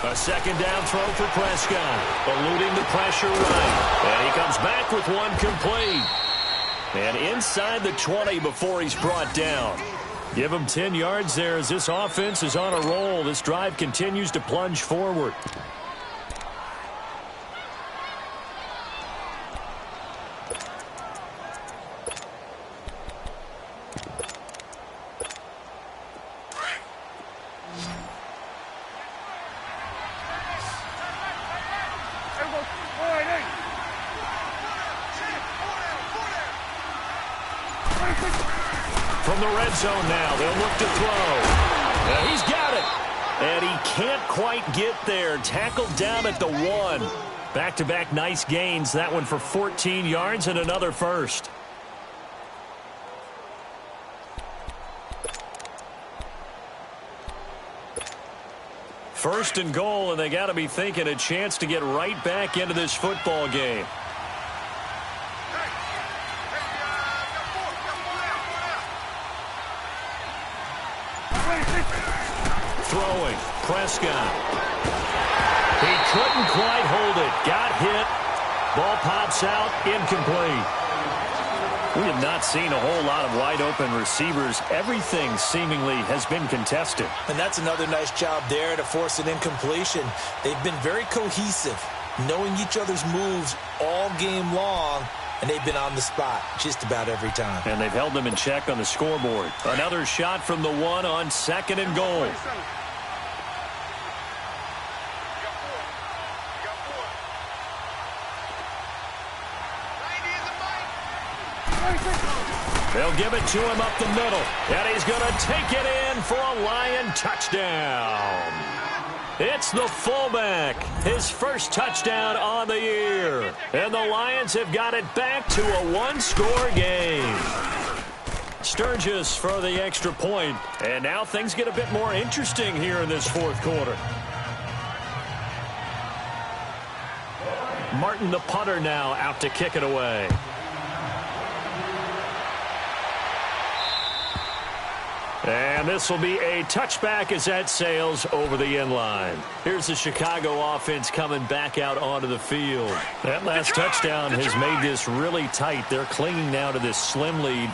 A 2nd down throw for Prescott, eluding the pressure right. And he comes back with one complete. And inside the 20 before he's brought down. Give him 10 yards there as this offense is on a roll. This drive continues to plunge forward. From the red zone now, they'll look to throw. And he's got it. And he can't quite get there. Tackled down at the 1. Back-to-back nice gains. That one for 14 yards and another first. First and goal, and they got to be thinking a chance to get right back into this football game. Throwing, Prescott. He couldn't quite hold it. Got hit. Ball pops out, incomplete. We have not seen a whole lot of wide-open receivers. Everything seemingly has been contested. And that's another nice job there to force an incompletion. They've been very cohesive, knowing each other's moves all game long, and they've been on the spot just about every time. And they've held them in check on the scoreboard. Another shot from the 1 on 2nd and goal. They'll give it to him up the middle. And he's going to take it in for a Lion touchdown. It's the fullback. His first touchdown on the year. And the Lions have got it back to a one-score game. Sturgis for the extra point. And now things get a bit more interesting here in this fourth quarter. Martin, the punter, now out to kick it away. And this will be a touchback as that sails over the end line. Here's the Chicago offense coming back out onto the field. That last touchdown has made this really tight. They're clinging now to this slim lead.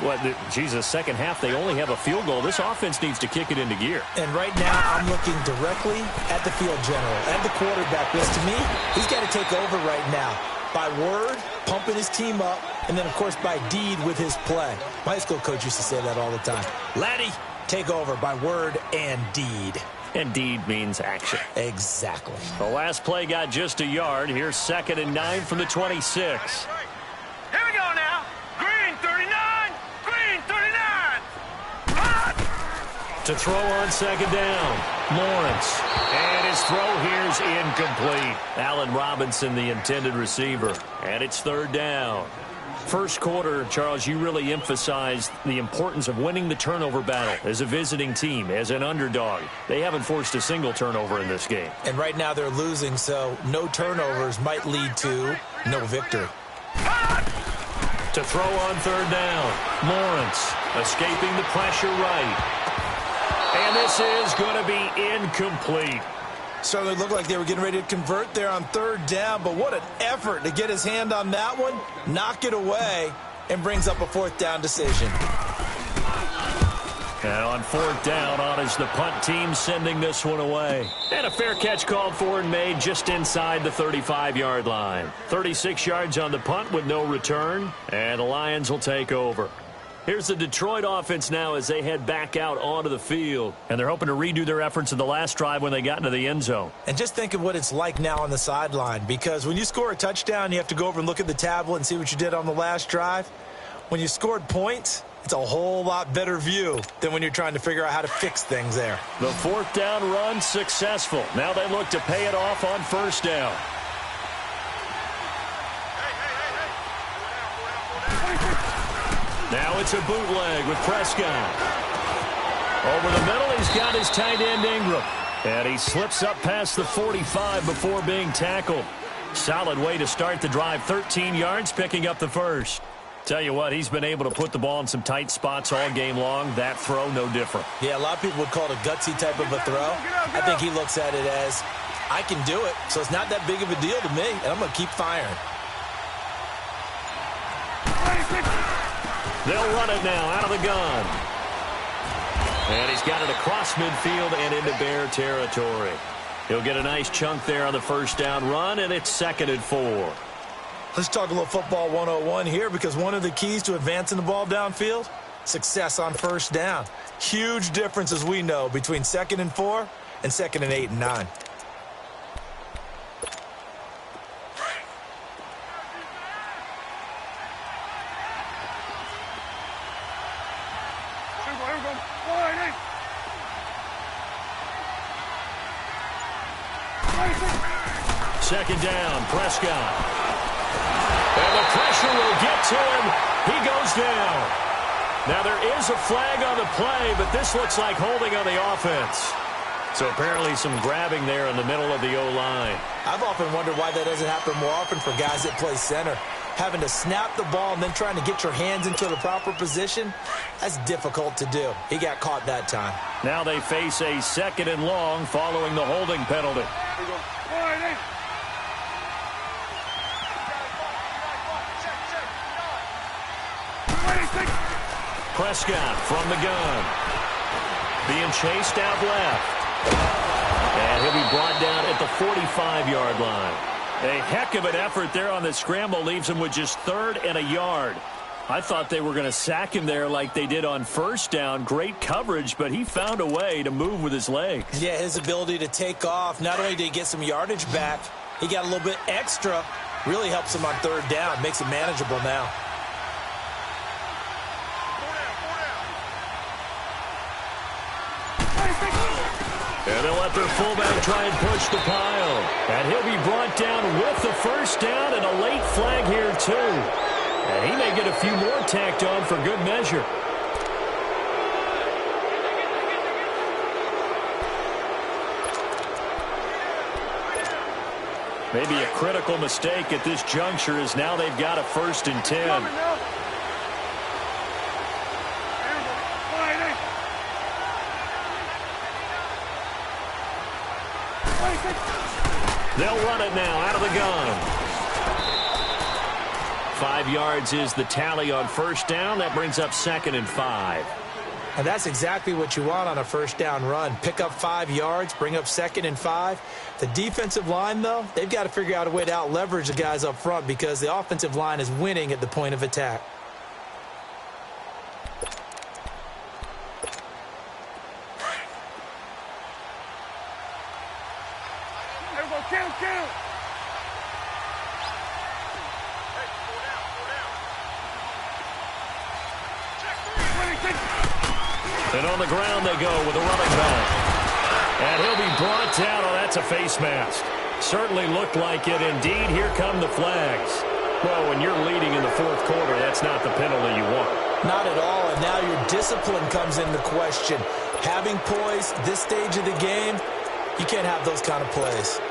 Second half, they only have a field goal. This offense needs to kick it into gear. And right now, I'm looking directly at the field general and the quarterback. Because to me, he's got to take over right now. By word, pumping his team up, and then, of course, by deed with his play. My high school coach used to say that all the time. Laddie, take over by word and deed. And deed means action. Exactly. The last play got just a yard. Here's 2nd and 9 from the 26. Here we go now. Green 39. Green 39. Run! To To throw on second down, Lawrence. And his throw here's incomplete. Allen Robinson, the intended receiver. And it's third down. First quarter, Charles, you really emphasized the importance of winning the turnover battle as a visiting team, as an underdog. They haven't forced a single turnover in this game. And right now they're losing, so no turnovers might lead to no victory. To throw on third down, Lawrence escaping the pressure right. And this is going to be incomplete. Certainly looked like they were getting ready to convert there on third down, but what an effort to get his hand on that one, knock it away, and brings up a fourth down decision. And on fourth down, on is the punt team sending this one away. And a fair catch called for and made just inside the 35-yard line. 36 yards on the punt with no return, and the Lions will take over. Here's the Detroit offense now as they head back out onto the field. And they're hoping to redo their efforts in the last drive when they got into the end zone. And just think of what it's like now on the sideline, because when you score a touchdown, you have to go over and look at the tablet and see what you did on the last drive. When you scored points, it's a whole lot better view than when you're trying to figure out how to fix things there. The fourth down run successful. Now they look to pay it off on first down. Now it's a bootleg with Prescott. Over the middle, he's got his tight end Ingram. And he slips up past the 45 before being tackled. Solid way to start the drive. 13 yards, picking up the first. Tell you what, he's been able to put the ball in some tight spots all game long. That throw, no different. Yeah, a lot of people would call it a gutsy type of a throw. I think he looks at it as, I can do it, so it's not that big of a deal to me, and I'm going to keep firing. They'll run it now out of the gun. And he's got it across midfield and into Bear territory. He'll get a nice chunk there on the first down run, and it's 2nd and 4. Let's talk a little football 101 here, because one of the keys to advancing the ball downfield, success on first down. Huge difference, as we know, between 2nd and 4 and 2nd and 8 and 9. Second down, Prescott. And the pressure will get to him. He goes down. Now there is a flag on the play, but this looks like holding on the offense. So apparently some grabbing there in the middle of the O-line. I've often wondered why that doesn't happen more often for guys that play center. Having to snap the ball and then trying to get your hands into the proper position, that's difficult to do. He got caught that time. Now they face a 2nd and long following the holding penalty. Prescott from the gun. Being chased out left. And he'll be brought down at the 45-yard line. A heck of an effort there on the scramble leaves him with just 3rd and a yard. I thought they were going to sack him there like they did on first down. Great coverage, but he found a way to move with his legs. Yeah, his ability to take off. Not only did he get some yardage back, he got a little bit extra. Really helps him on 3rd down. Makes it manageable now. And they'll let their fullback try and push the pile. And he'll be brought down with the first down and a late flag here, too. And he may get a few more tacked on for good measure. Maybe a critical mistake at this juncture is now they've got a 1st and 10. They'll run it now out of the gun. 5 yards is the tally on first down. That brings up 2nd and 5. And that's exactly what you want on a first down run. Pick up 5 yards, bring up 2nd and 5. The defensive line, though, they've got to figure out a way to out-leverage the guys up front because the offensive line is winning at the point of attack. And on the ground they go with a running back. And he'll be brought down. Oh, that's a face mask. Certainly looked like it. Indeed, here come the flags. Well, when you're leading in the fourth quarter, that's not the penalty you want. Not at all, and now your discipline comes into question. Having poise this stage of the game, you can't have those kind of plays.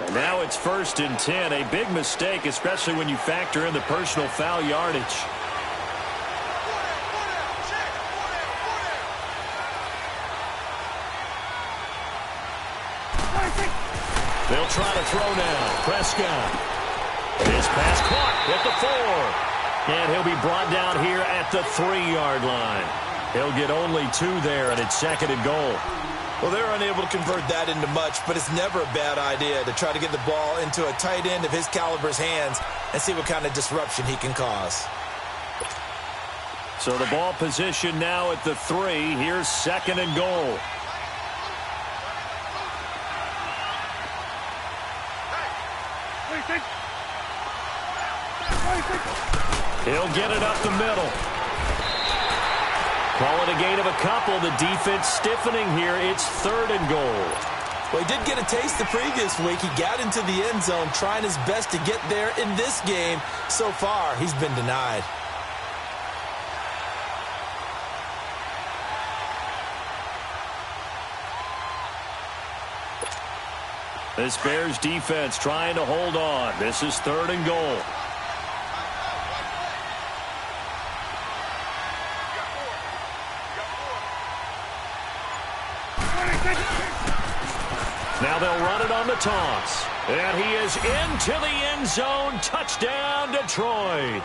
And now it's 1st and 10. A big mistake, especially when you factor in the personal foul yardage. They'll try to throw now. Prescott. This pass caught at the 4. And he'll be brought down here at the 3-yard line. He'll get only 2 there, and it's 2nd and goal. Well, they're unable to convert that into much, but it's never a bad idea to try to get the ball into a tight end of his caliber's hands and see what kind of disruption he can cause. So the ball position now at the 3. Here's 2nd and goal. He'll get it up the middle. Call it a gain of a couple. The defense stiffening here. It's 3rd and goal. Well, he did get a taste the previous week. He got into the end zone trying his best to get there in this game. So far, he's been denied. This Bears defense trying to hold on. This is 3rd and goal. Now they'll run it on the toss. And he is into the end zone. Touchdown, Detroit.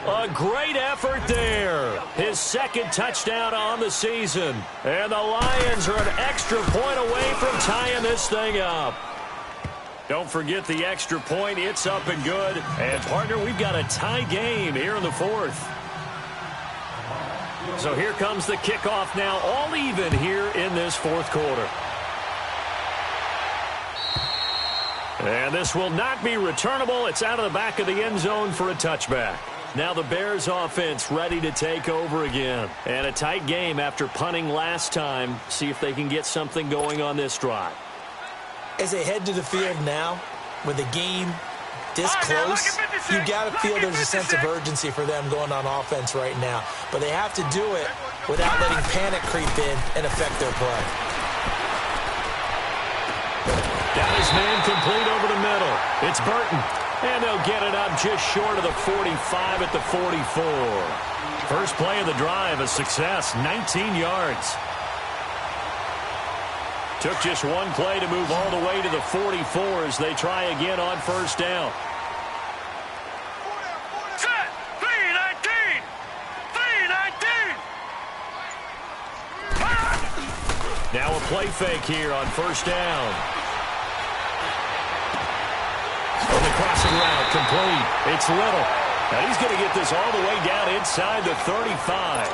A great effort there. His 2nd touchdown on the season. And the Lions are an extra point away from tying this thing up. Don't forget the extra point. It's up and good. And, partner, we've got a tie game here in the 4th. So here comes the kickoff now, all even here in this 4th quarter. And this will not be returnable. It's out of the back of the end zone for a touchback. Now the Bears offense ready to take over again. And a tight game after punting last time. See if they can get something going on this drive. As they head to the field now, with the game this close, you got to feel there's a sense of urgency for them going on offense right now. But they have to do it without letting panic creep in and affect their play. Got his man complete over the middle. It's Burton. And they'll get it up just short of the 45 at the 44. First play of the drive, a success, 19 yards. Took just one play to move all the way to the 44 as they try again on 1st down. Set! 3-19! 3-19! Now a play fake here on 1st down. On the crossing route, complete. It's Little. And he's going to get this all the way down inside the 35.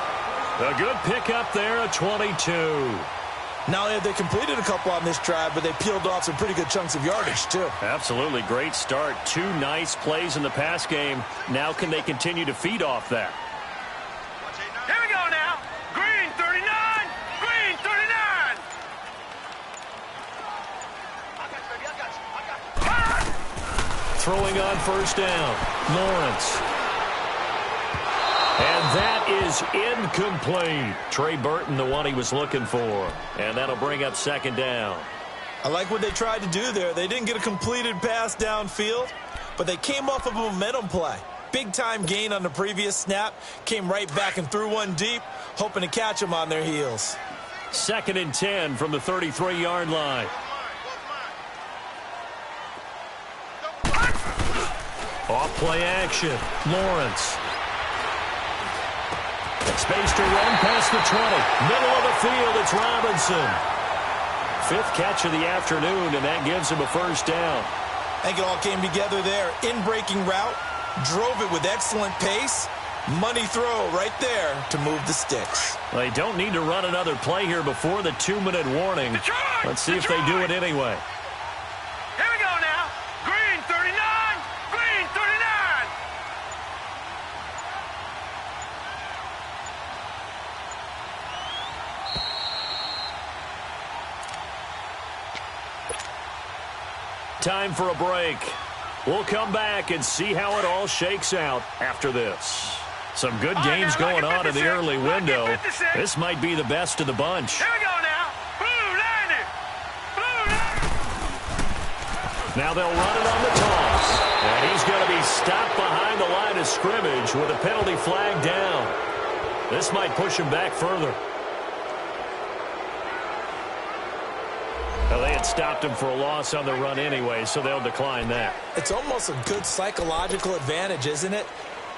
A good pickup there, a 22. Not only have they completed a couple on this drive, but they peeled off some pretty good chunks of yardage, too. Absolutely. Great start. 2 nice plays in the pass game. Now can they continue to feed off that? Here we go now. Green 39. Green 39. Throwing on 1st down. Lawrence. And that is incomplete. Trey Burton, the one he was looking for. And that'll bring up 2nd down. I like what they tried to do there. They didn't get a completed pass downfield, but they came off of a momentum play. Big-time gain on the previous snap. Came right back and threw one deep, hoping to catch them on their heels. 2nd and 10 from the 33-yard line. Off play action. Lawrence. Space to run past the 20. Middle of the field, it's Robinson. 5th catch of the afternoon, and that gives him a 1st down. I think it all came together there. In-breaking route, drove it with excellent pace. Money throw right there to move the sticks. They don't need to run another play here before the 2-minute warning. Let's see if they do it anyway. Here we go now. Green 39. Green 39. Time for a break. We'll come back and see how it all shakes out after this. Some good games going on in the early window. This might be the best of the bunch. Here we go now. Blue landed. Blue landed. Now they'll run it on the toss. And he's going to be stopped behind the line of scrimmage with a penalty flag down. This might push him back further. Well, they had stopped him for a loss on the run anyway, so they'll decline that. It's almost a good psychological advantage, isn't it?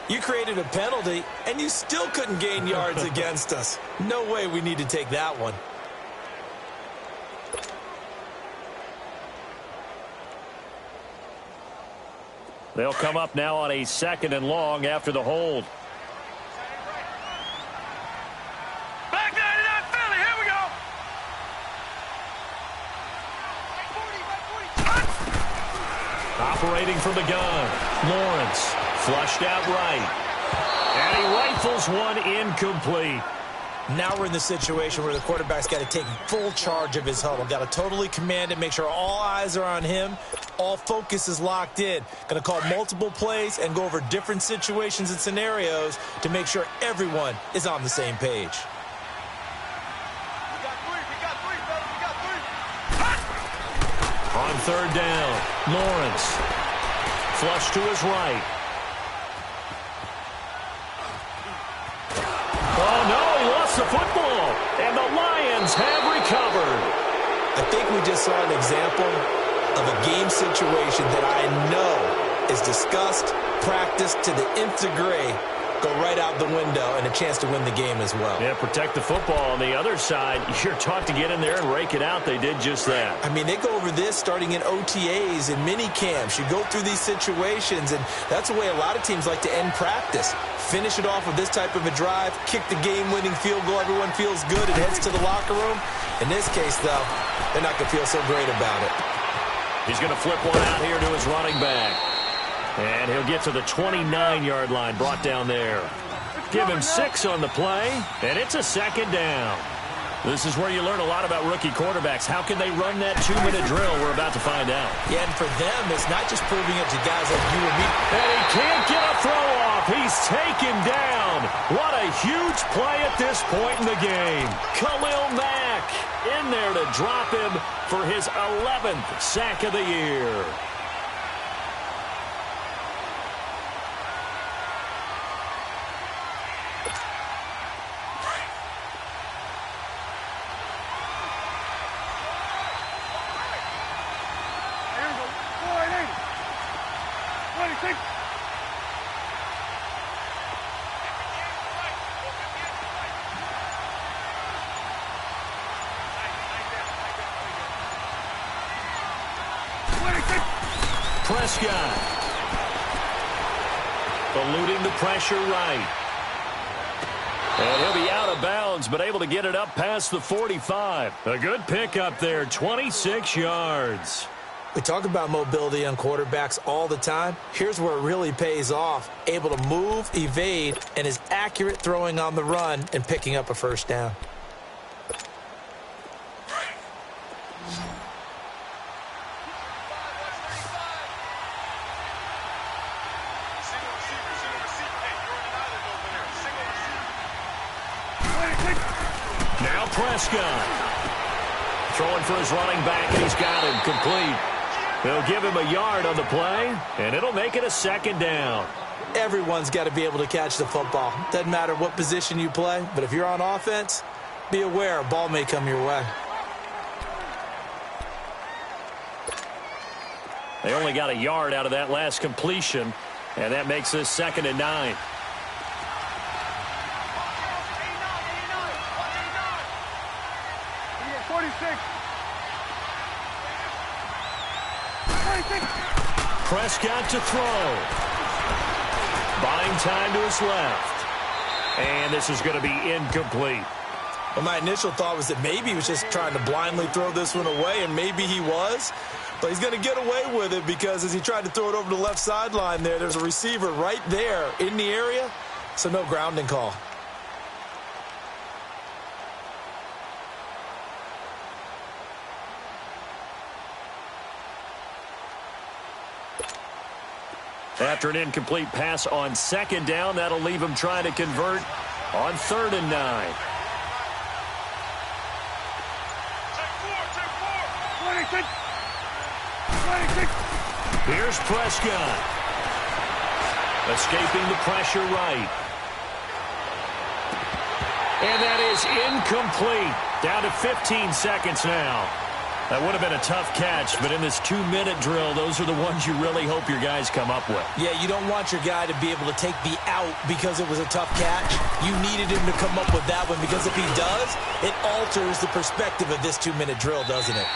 You created a penalty, and you still couldn't gain yards against us. No way we need to take that one. They'll come up now on a 2nd and long after the hold. Back 99 Philly. Here we go. Operating from the gun, Lawrence flushed out right. And he rifles one incomplete. Now we're in the situation where the quarterback's got to take full charge of his huddle. Got to totally command it, make sure all eyes are on him. All focus is locked in. Going to call multiple plays and go over different situations and scenarios to make sure everyone is on the same page. On 3rd down, Lawrence flush to his right. Oh, no, he lost the football, and the Lions have recovered. I think we just saw an example of a game situation that I know is discussed, practiced to the nth degree, go right out the window, and a chance to win the game as well. Yeah, protect the football. On the other side, you're taught to get in there and rake it out. They did just that. I mean, they go over this starting in OTAs and mini camps. You go through these situations, and that's the way a lot of teams like to end practice. Finish it off with this type of a drive, kick the game-winning field goal. Everyone feels good and heads to the locker room. In this case, though, they're not going to feel so great about it. He's going to flip one out here to his running back. And he'll get to the 29-yard line, brought down there. Give him 6 on the play, and it's a 2nd down. This is where you learn a lot about rookie quarterbacks. How can they run that 2-minute drill? We're about to find out. Yeah, and for them, it's not just proving it to guys like you and me. And he can't get a throw off. He's taken down. What a huge play at this point in the game. Khalil Mack in there to drop him for his 11th sack of the year. Prescott eluding the pressure right. And he'll be out of bounds, but able to get it up past the 45. A good pickup there, 26 yards. We talk about mobility on quarterbacks all the time. Here's where it really pays off. Able to move, evade, and is accurate throwing on the run and picking up a 1st down. Now Prescott throwing for his running back, and he's got him complete. They'll give him a yard on the play, and it'll make it a 2nd down. Everyone's got to be able to catch the football. Doesn't matter what position you play, but if you're on offense, be aware a ball may come your way. They only got a yard out of that last completion, and that makes this 2nd and 9. Prescott to throw. Buying time to his left. And this is going to be incomplete. Well, my initial thought was that maybe he was just trying to blindly throw this one away, and maybe he was. But he's going to get away with it because as he tried to throw it over the left sideline there's a receiver right there in the area, so no grounding call. After an incomplete pass on second down, that'll leave him trying to convert on 3rd and 9. Here's Prescott. Escaping the pressure right. And that is incomplete. Down to 15 seconds now. That would have been a tough catch, but in this 2-minute drill, those are the ones you really hope your guys come up with. Yeah, you don't want your guy to be able to take the out because it was a tough catch. You needed him to come up with that one because if he does, it alters the perspective of this 2-minute drill, doesn't it?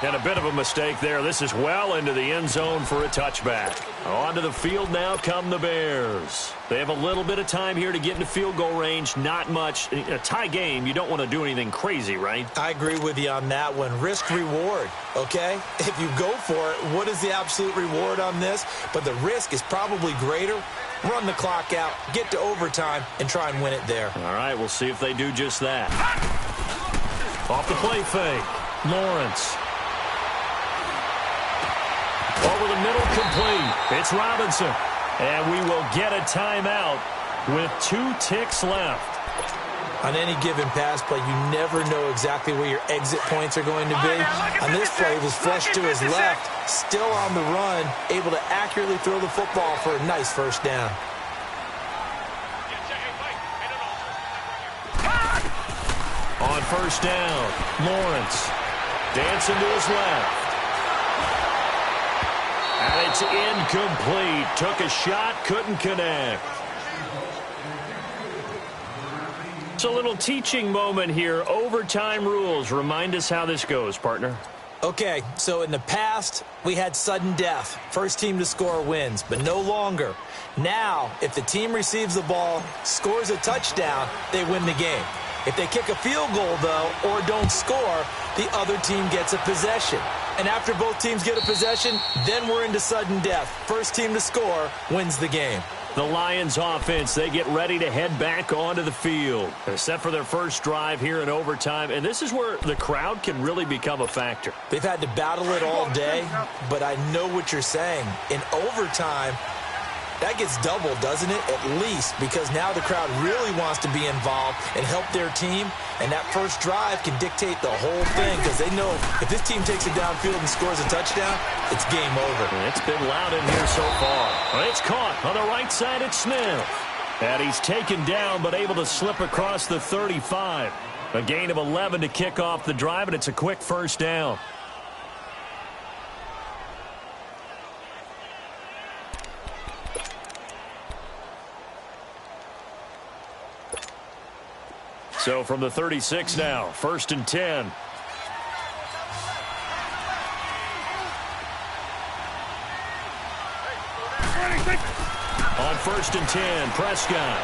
And a bit of a mistake there. This is well into the end zone for a touchback. Onto the field now come the Bears. They have a little bit of time here to get into field goal range. Not much. In a tie game, you don't want to do anything crazy, right? I agree with you on that one. Risk reward, okay? If you go for it, what is the absolute reward on this? But the risk is probably greater. Run the clock out, get to overtime, and try and win it there. All right, we'll see if they do just that. Off the play fake. Lawrence. Over the middle, complete. It's Robinson. And we will get a timeout with 2 ticks left. On any given pass play, you never know exactly where your exit points are going to be. On this play, he was flushed to his left, still on the run, able to accurately throw the football for a nice first down. On first down, Lawrence dancing to his left. And it's incomplete. Took a shot, couldn't connect. It's a little teaching moment here. Overtime rules. Remind us how this goes, partner. Okay, so in the past, we had sudden death. First team to score wins, but no longer. Now, if the team receives the ball, scores a touchdown, they win the game. If they kick a field goal, though, or don't score, the other team gets a possession. And after both teams get a possession, then we're into sudden death. First team to score wins the game. The Lions offense, they get ready to head back onto the field. They're set for their first drive here in overtime, and this is where the crowd can really become a factor. They've had to battle it all day, but I know what you're saying. In overtime, that gets doubled, doesn't it? At least, because now the crowd really wants to be involved and help their team, and that first drive can dictate the whole thing because they know if this team takes it downfield and scores a touchdown, it's game over. It's been loud in here so far. It's caught on the right side at Smith. And he's taken down but able to slip across the 35. A gain of 11 to kick off the drive, and it's a quick first down. So from the 36 now, 1st and 10. On 1st and 10, Prescott.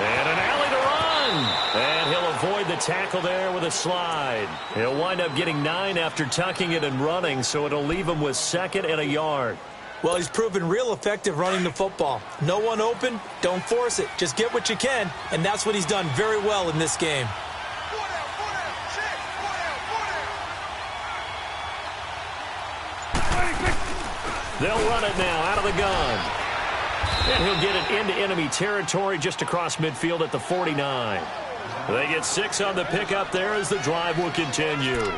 And an alley to run. And he'll avoid the tackle there with a slide. He'll wind up getting 9 after tucking it and running, so it'll leave him with 2nd and a yard. Well, he's proven real effective running the football. No one open, don't force it. Just get what you can, and that's what he's done very well in this game. They'll run it now out of the gun. And he'll get it into enemy territory just across midfield at the 49. They get 6 on the pickup there as the drive will continue.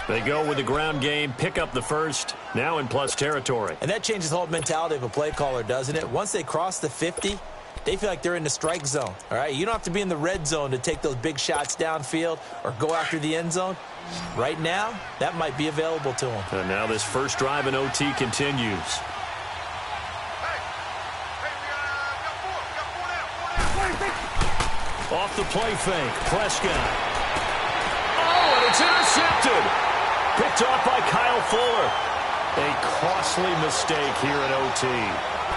They go with the ground game, pick up the first, now in plus territory. And that changes the whole mentality of a play caller, doesn't it? Once they cross the 50, they feel like they're in the strike zone, all right? You don't have to be in the red zone to take those big shots downfield or go after the end zone. Right now, that might be available to them. And now this first drive in OT continues. Off the play fake, Prescott. Oh, and it's intercepted. Picked off by Kyle Fuller. A costly mistake here in OT.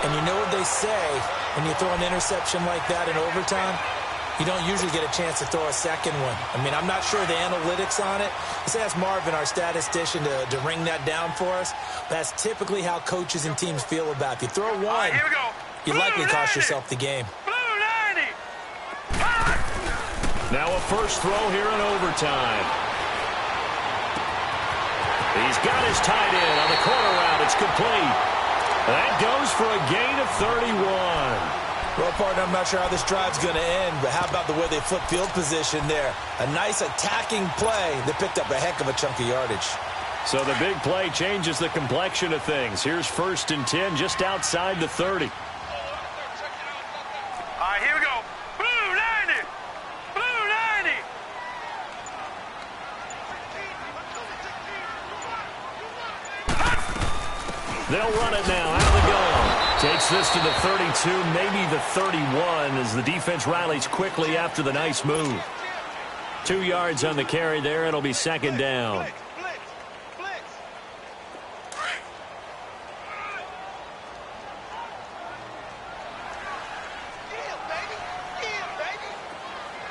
And you know what they say, when you throw an interception like that in overtime, you don't usually get a chance to throw a second one. I mean, I'm not sure the analytics on it. Let's ask Marvin, our statistician, to ring that down for us. That's typically how coaches and teams feel about it. If you throw one, Right, here we go. you likely cost yourself the game. Blue 90. Now a first throw here in overtime. He's got his tight end on the corner route. It's complete. That goes for a gain of 31. Well, partner, I'm not sure how this drive's going to end, but how about the way they flip field position there? A nice attacking play that picked up a heck of a chunk of yardage. So the big play changes the complexion of things. Here's 1st and 10 just outside the 30. All right, here we go. Blue 90. Blue 90. They'll run it now out of the gun. Takes this to the 32, maybe the 31, as the defense rallies quickly after the nice move. 2 yards on the carry there. It'll be 2nd down.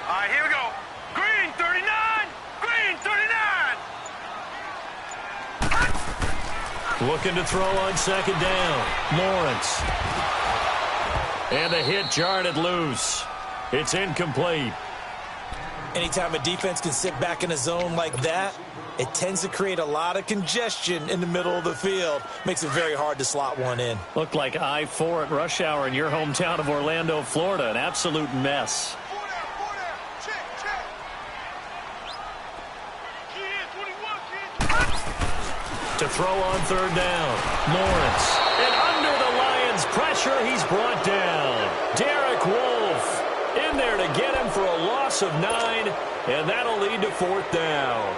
All right, here we go. Green 39. Green 39. Looking to throw on 2nd down. Lawrence. And the hit jarred it loose. It's incomplete. Anytime a defense can sit back in a zone like that, it tends to create a lot of congestion in the middle of the field. Makes it very hard to slot one in. Looked like I-4 at rush hour in your hometown of Orlando, Florida. An absolute mess. To throw on 3rd down. Lawrence. And under the Lions' pressure, he's brought down. Derek Wolfe in there to get him for a loss of 9, and that'll lead to 4th down.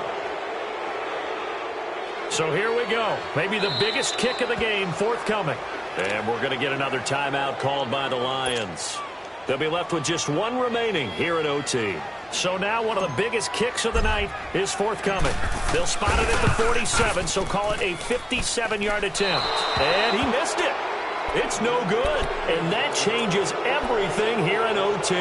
So here we go. Maybe the biggest kick of the game forthcoming. And we're going to get another timeout called by the Lions. They'll be left with just 1 remaining here at OT. So now one of the biggest kicks of the night is forthcoming. They'll spot it at the 47, so call it a 57-yard attempt. And he missed it. It's no good. And that changes everything here in OT.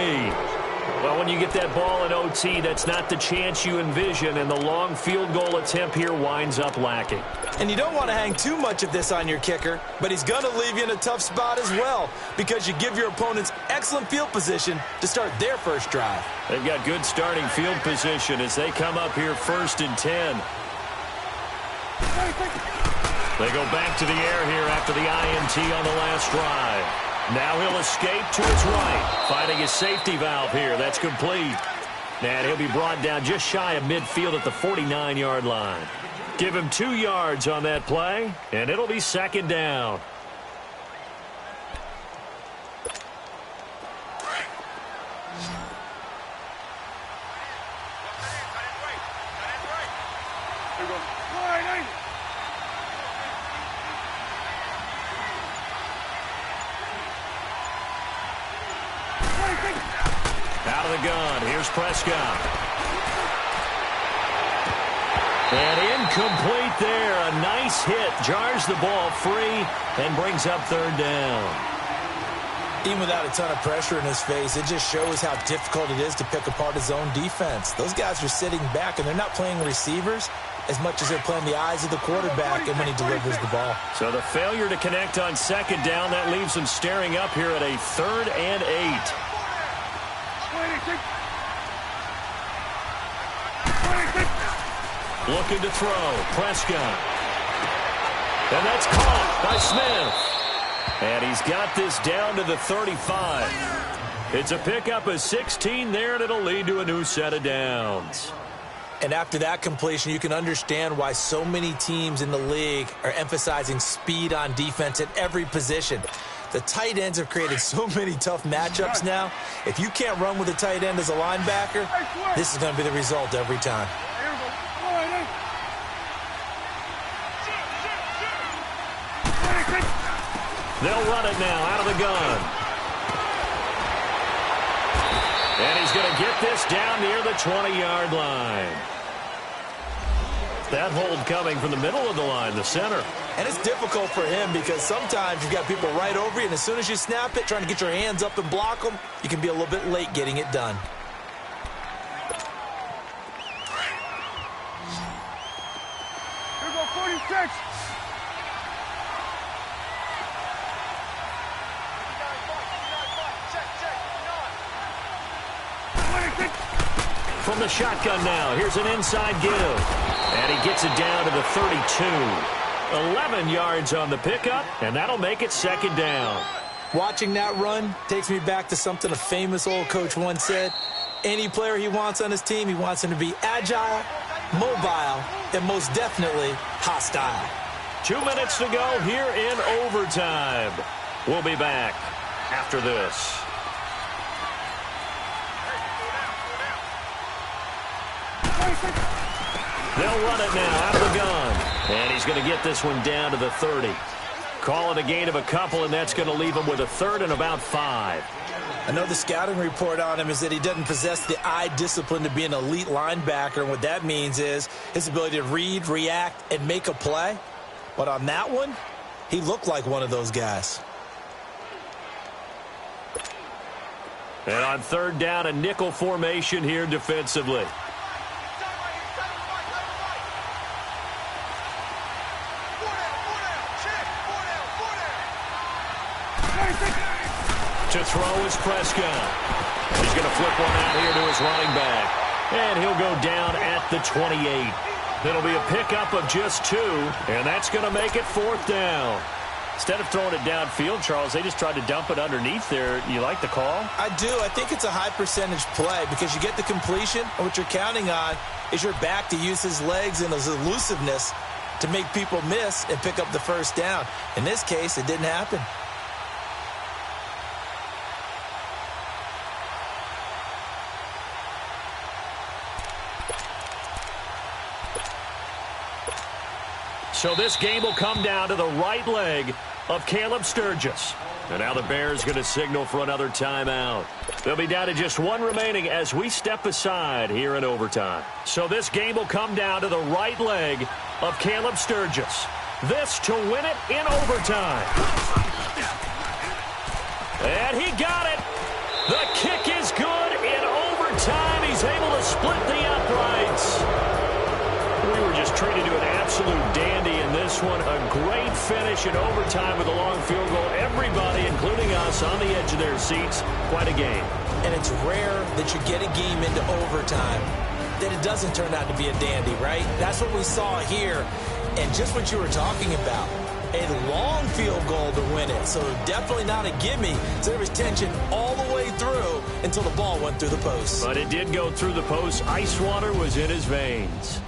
Well, when you get that ball in OT, that's not the chance you envision, and the long field goal attempt here winds up lacking. And you don't want to hang too much of this on your kicker, but he's going to leave you in a tough spot as well, because you give your opponents excellent field position to start their first drive. They've got good starting field position as they come up here 1st and 10. They go back to the air here after the INT on the last drive. Now he'll escape to his right, finding his safety valve here. That's complete. And he'll be brought down just shy of midfield at the 49-yard line. Give him 2 yards on that play, and it'll be 2nd down. Out of the gun, here's Prescott. And incomplete there. A nice hit. Jars the ball free and brings up 3rd down. Even without a ton of pressure in his face, it just shows how difficult it is to pick apart his own defense. Those guys are sitting back, and they're not playing receivers as much as they're playing the eyes of the quarterback and when he delivers the ball. So the failure to connect on 2nd down, that leaves them staring up here at a 3rd and 8. Looking to throw. Prescott. And that's caught by Smith. And he's got this down to the 35. It's a pickup of 16 there, and it'll lead to a new set of downs. And after that completion, you can understand why so many teams in the league are emphasizing speed on defense at every position. The tight ends have created so many tough matchups now. If you can't run with a tight end as a linebacker, this is going to be the result every time. They'll run it now out of the gun. And he's going to get this down near the 20-yard line. That hold coming from the middle of the line, the center. And it's difficult for him because sometimes you've got people right over you, and as soon as you snap it, trying to get your hands up and block them, you can be a little bit late getting it done. Here go 46. From the shotgun now, here's an inside give. And he gets it down to the 32. 11 yards on the pickup, and that'll make it second down. Watching that run takes me back to something a famous old coach once said. Any player he wants on his team, he wants him to be agile, mobile, and most definitely hostile. 2 minutes to go here in overtime. We'll be back after this. They'll run it now out of the gun. And he's going to get this one down to the 30. Call it a gain of a couple, and that's going to leave him with a 3rd and about 5. I know the scouting report on him is that he doesn't possess the eye discipline to be an elite linebacker, and what that means is his ability to read, react, and make a play. But on that one, he looked like one of those guys. And on 3rd down, a nickel formation here defensively. To throw is Prescott. He's going to flip one out here to his running back. And he'll go down at the 28. It'll be a pickup of just 2, and that's going to make it 4th down. Instead of throwing it downfield, Charles, they just tried to dump it underneath there. You like the call? I do. I think it's a high percentage play because you get the completion, and what you're counting on is your back to use his legs and his elusiveness to make people miss and pick up the 1st down. In this case, it didn't happen. So this game will come down to the right leg of Caleb Sturgis. And now the Bears going to signal for another timeout. They'll be down to just 1 remaining as we step aside here in overtime. So this game will come down to the right leg of Caleb Sturgis. This to win it in overtime. And he got it. The kick is good in overtime. He's able to split the uprights. We were just treated to an absolute dandy in this one. A great finish in overtime with a long field goal. Everybody, including us, on the edge of their seats. Quite a game. And it's rare that you get a game into overtime that it doesn't turn out to be a dandy, right? That's what we saw here. And just what you were talking about, a long field goal to win it. So definitely not a gimme. So there was tension all the way through until the ball went through the post. But it did go through the post. Ice water was in his veins.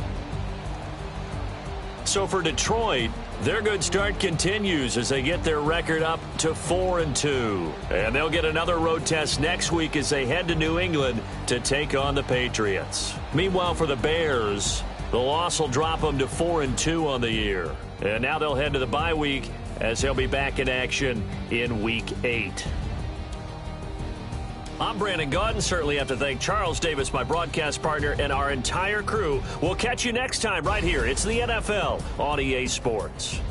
So for Detroit, their good start continues as they get their record up to 4-2. And they'll get another road test next week as they head to New England to take on the Patriots. Meanwhile, for the Bears, the loss will drop them to 4-2 on the year. And now they'll head to the bye week as they'll be back in action in Week 8. I'm Brandon Gaudin. Certainly have to thank Charles Davis, my broadcast partner, and our entire crew. We'll catch you next time right here. It's the NFL on EA Sports.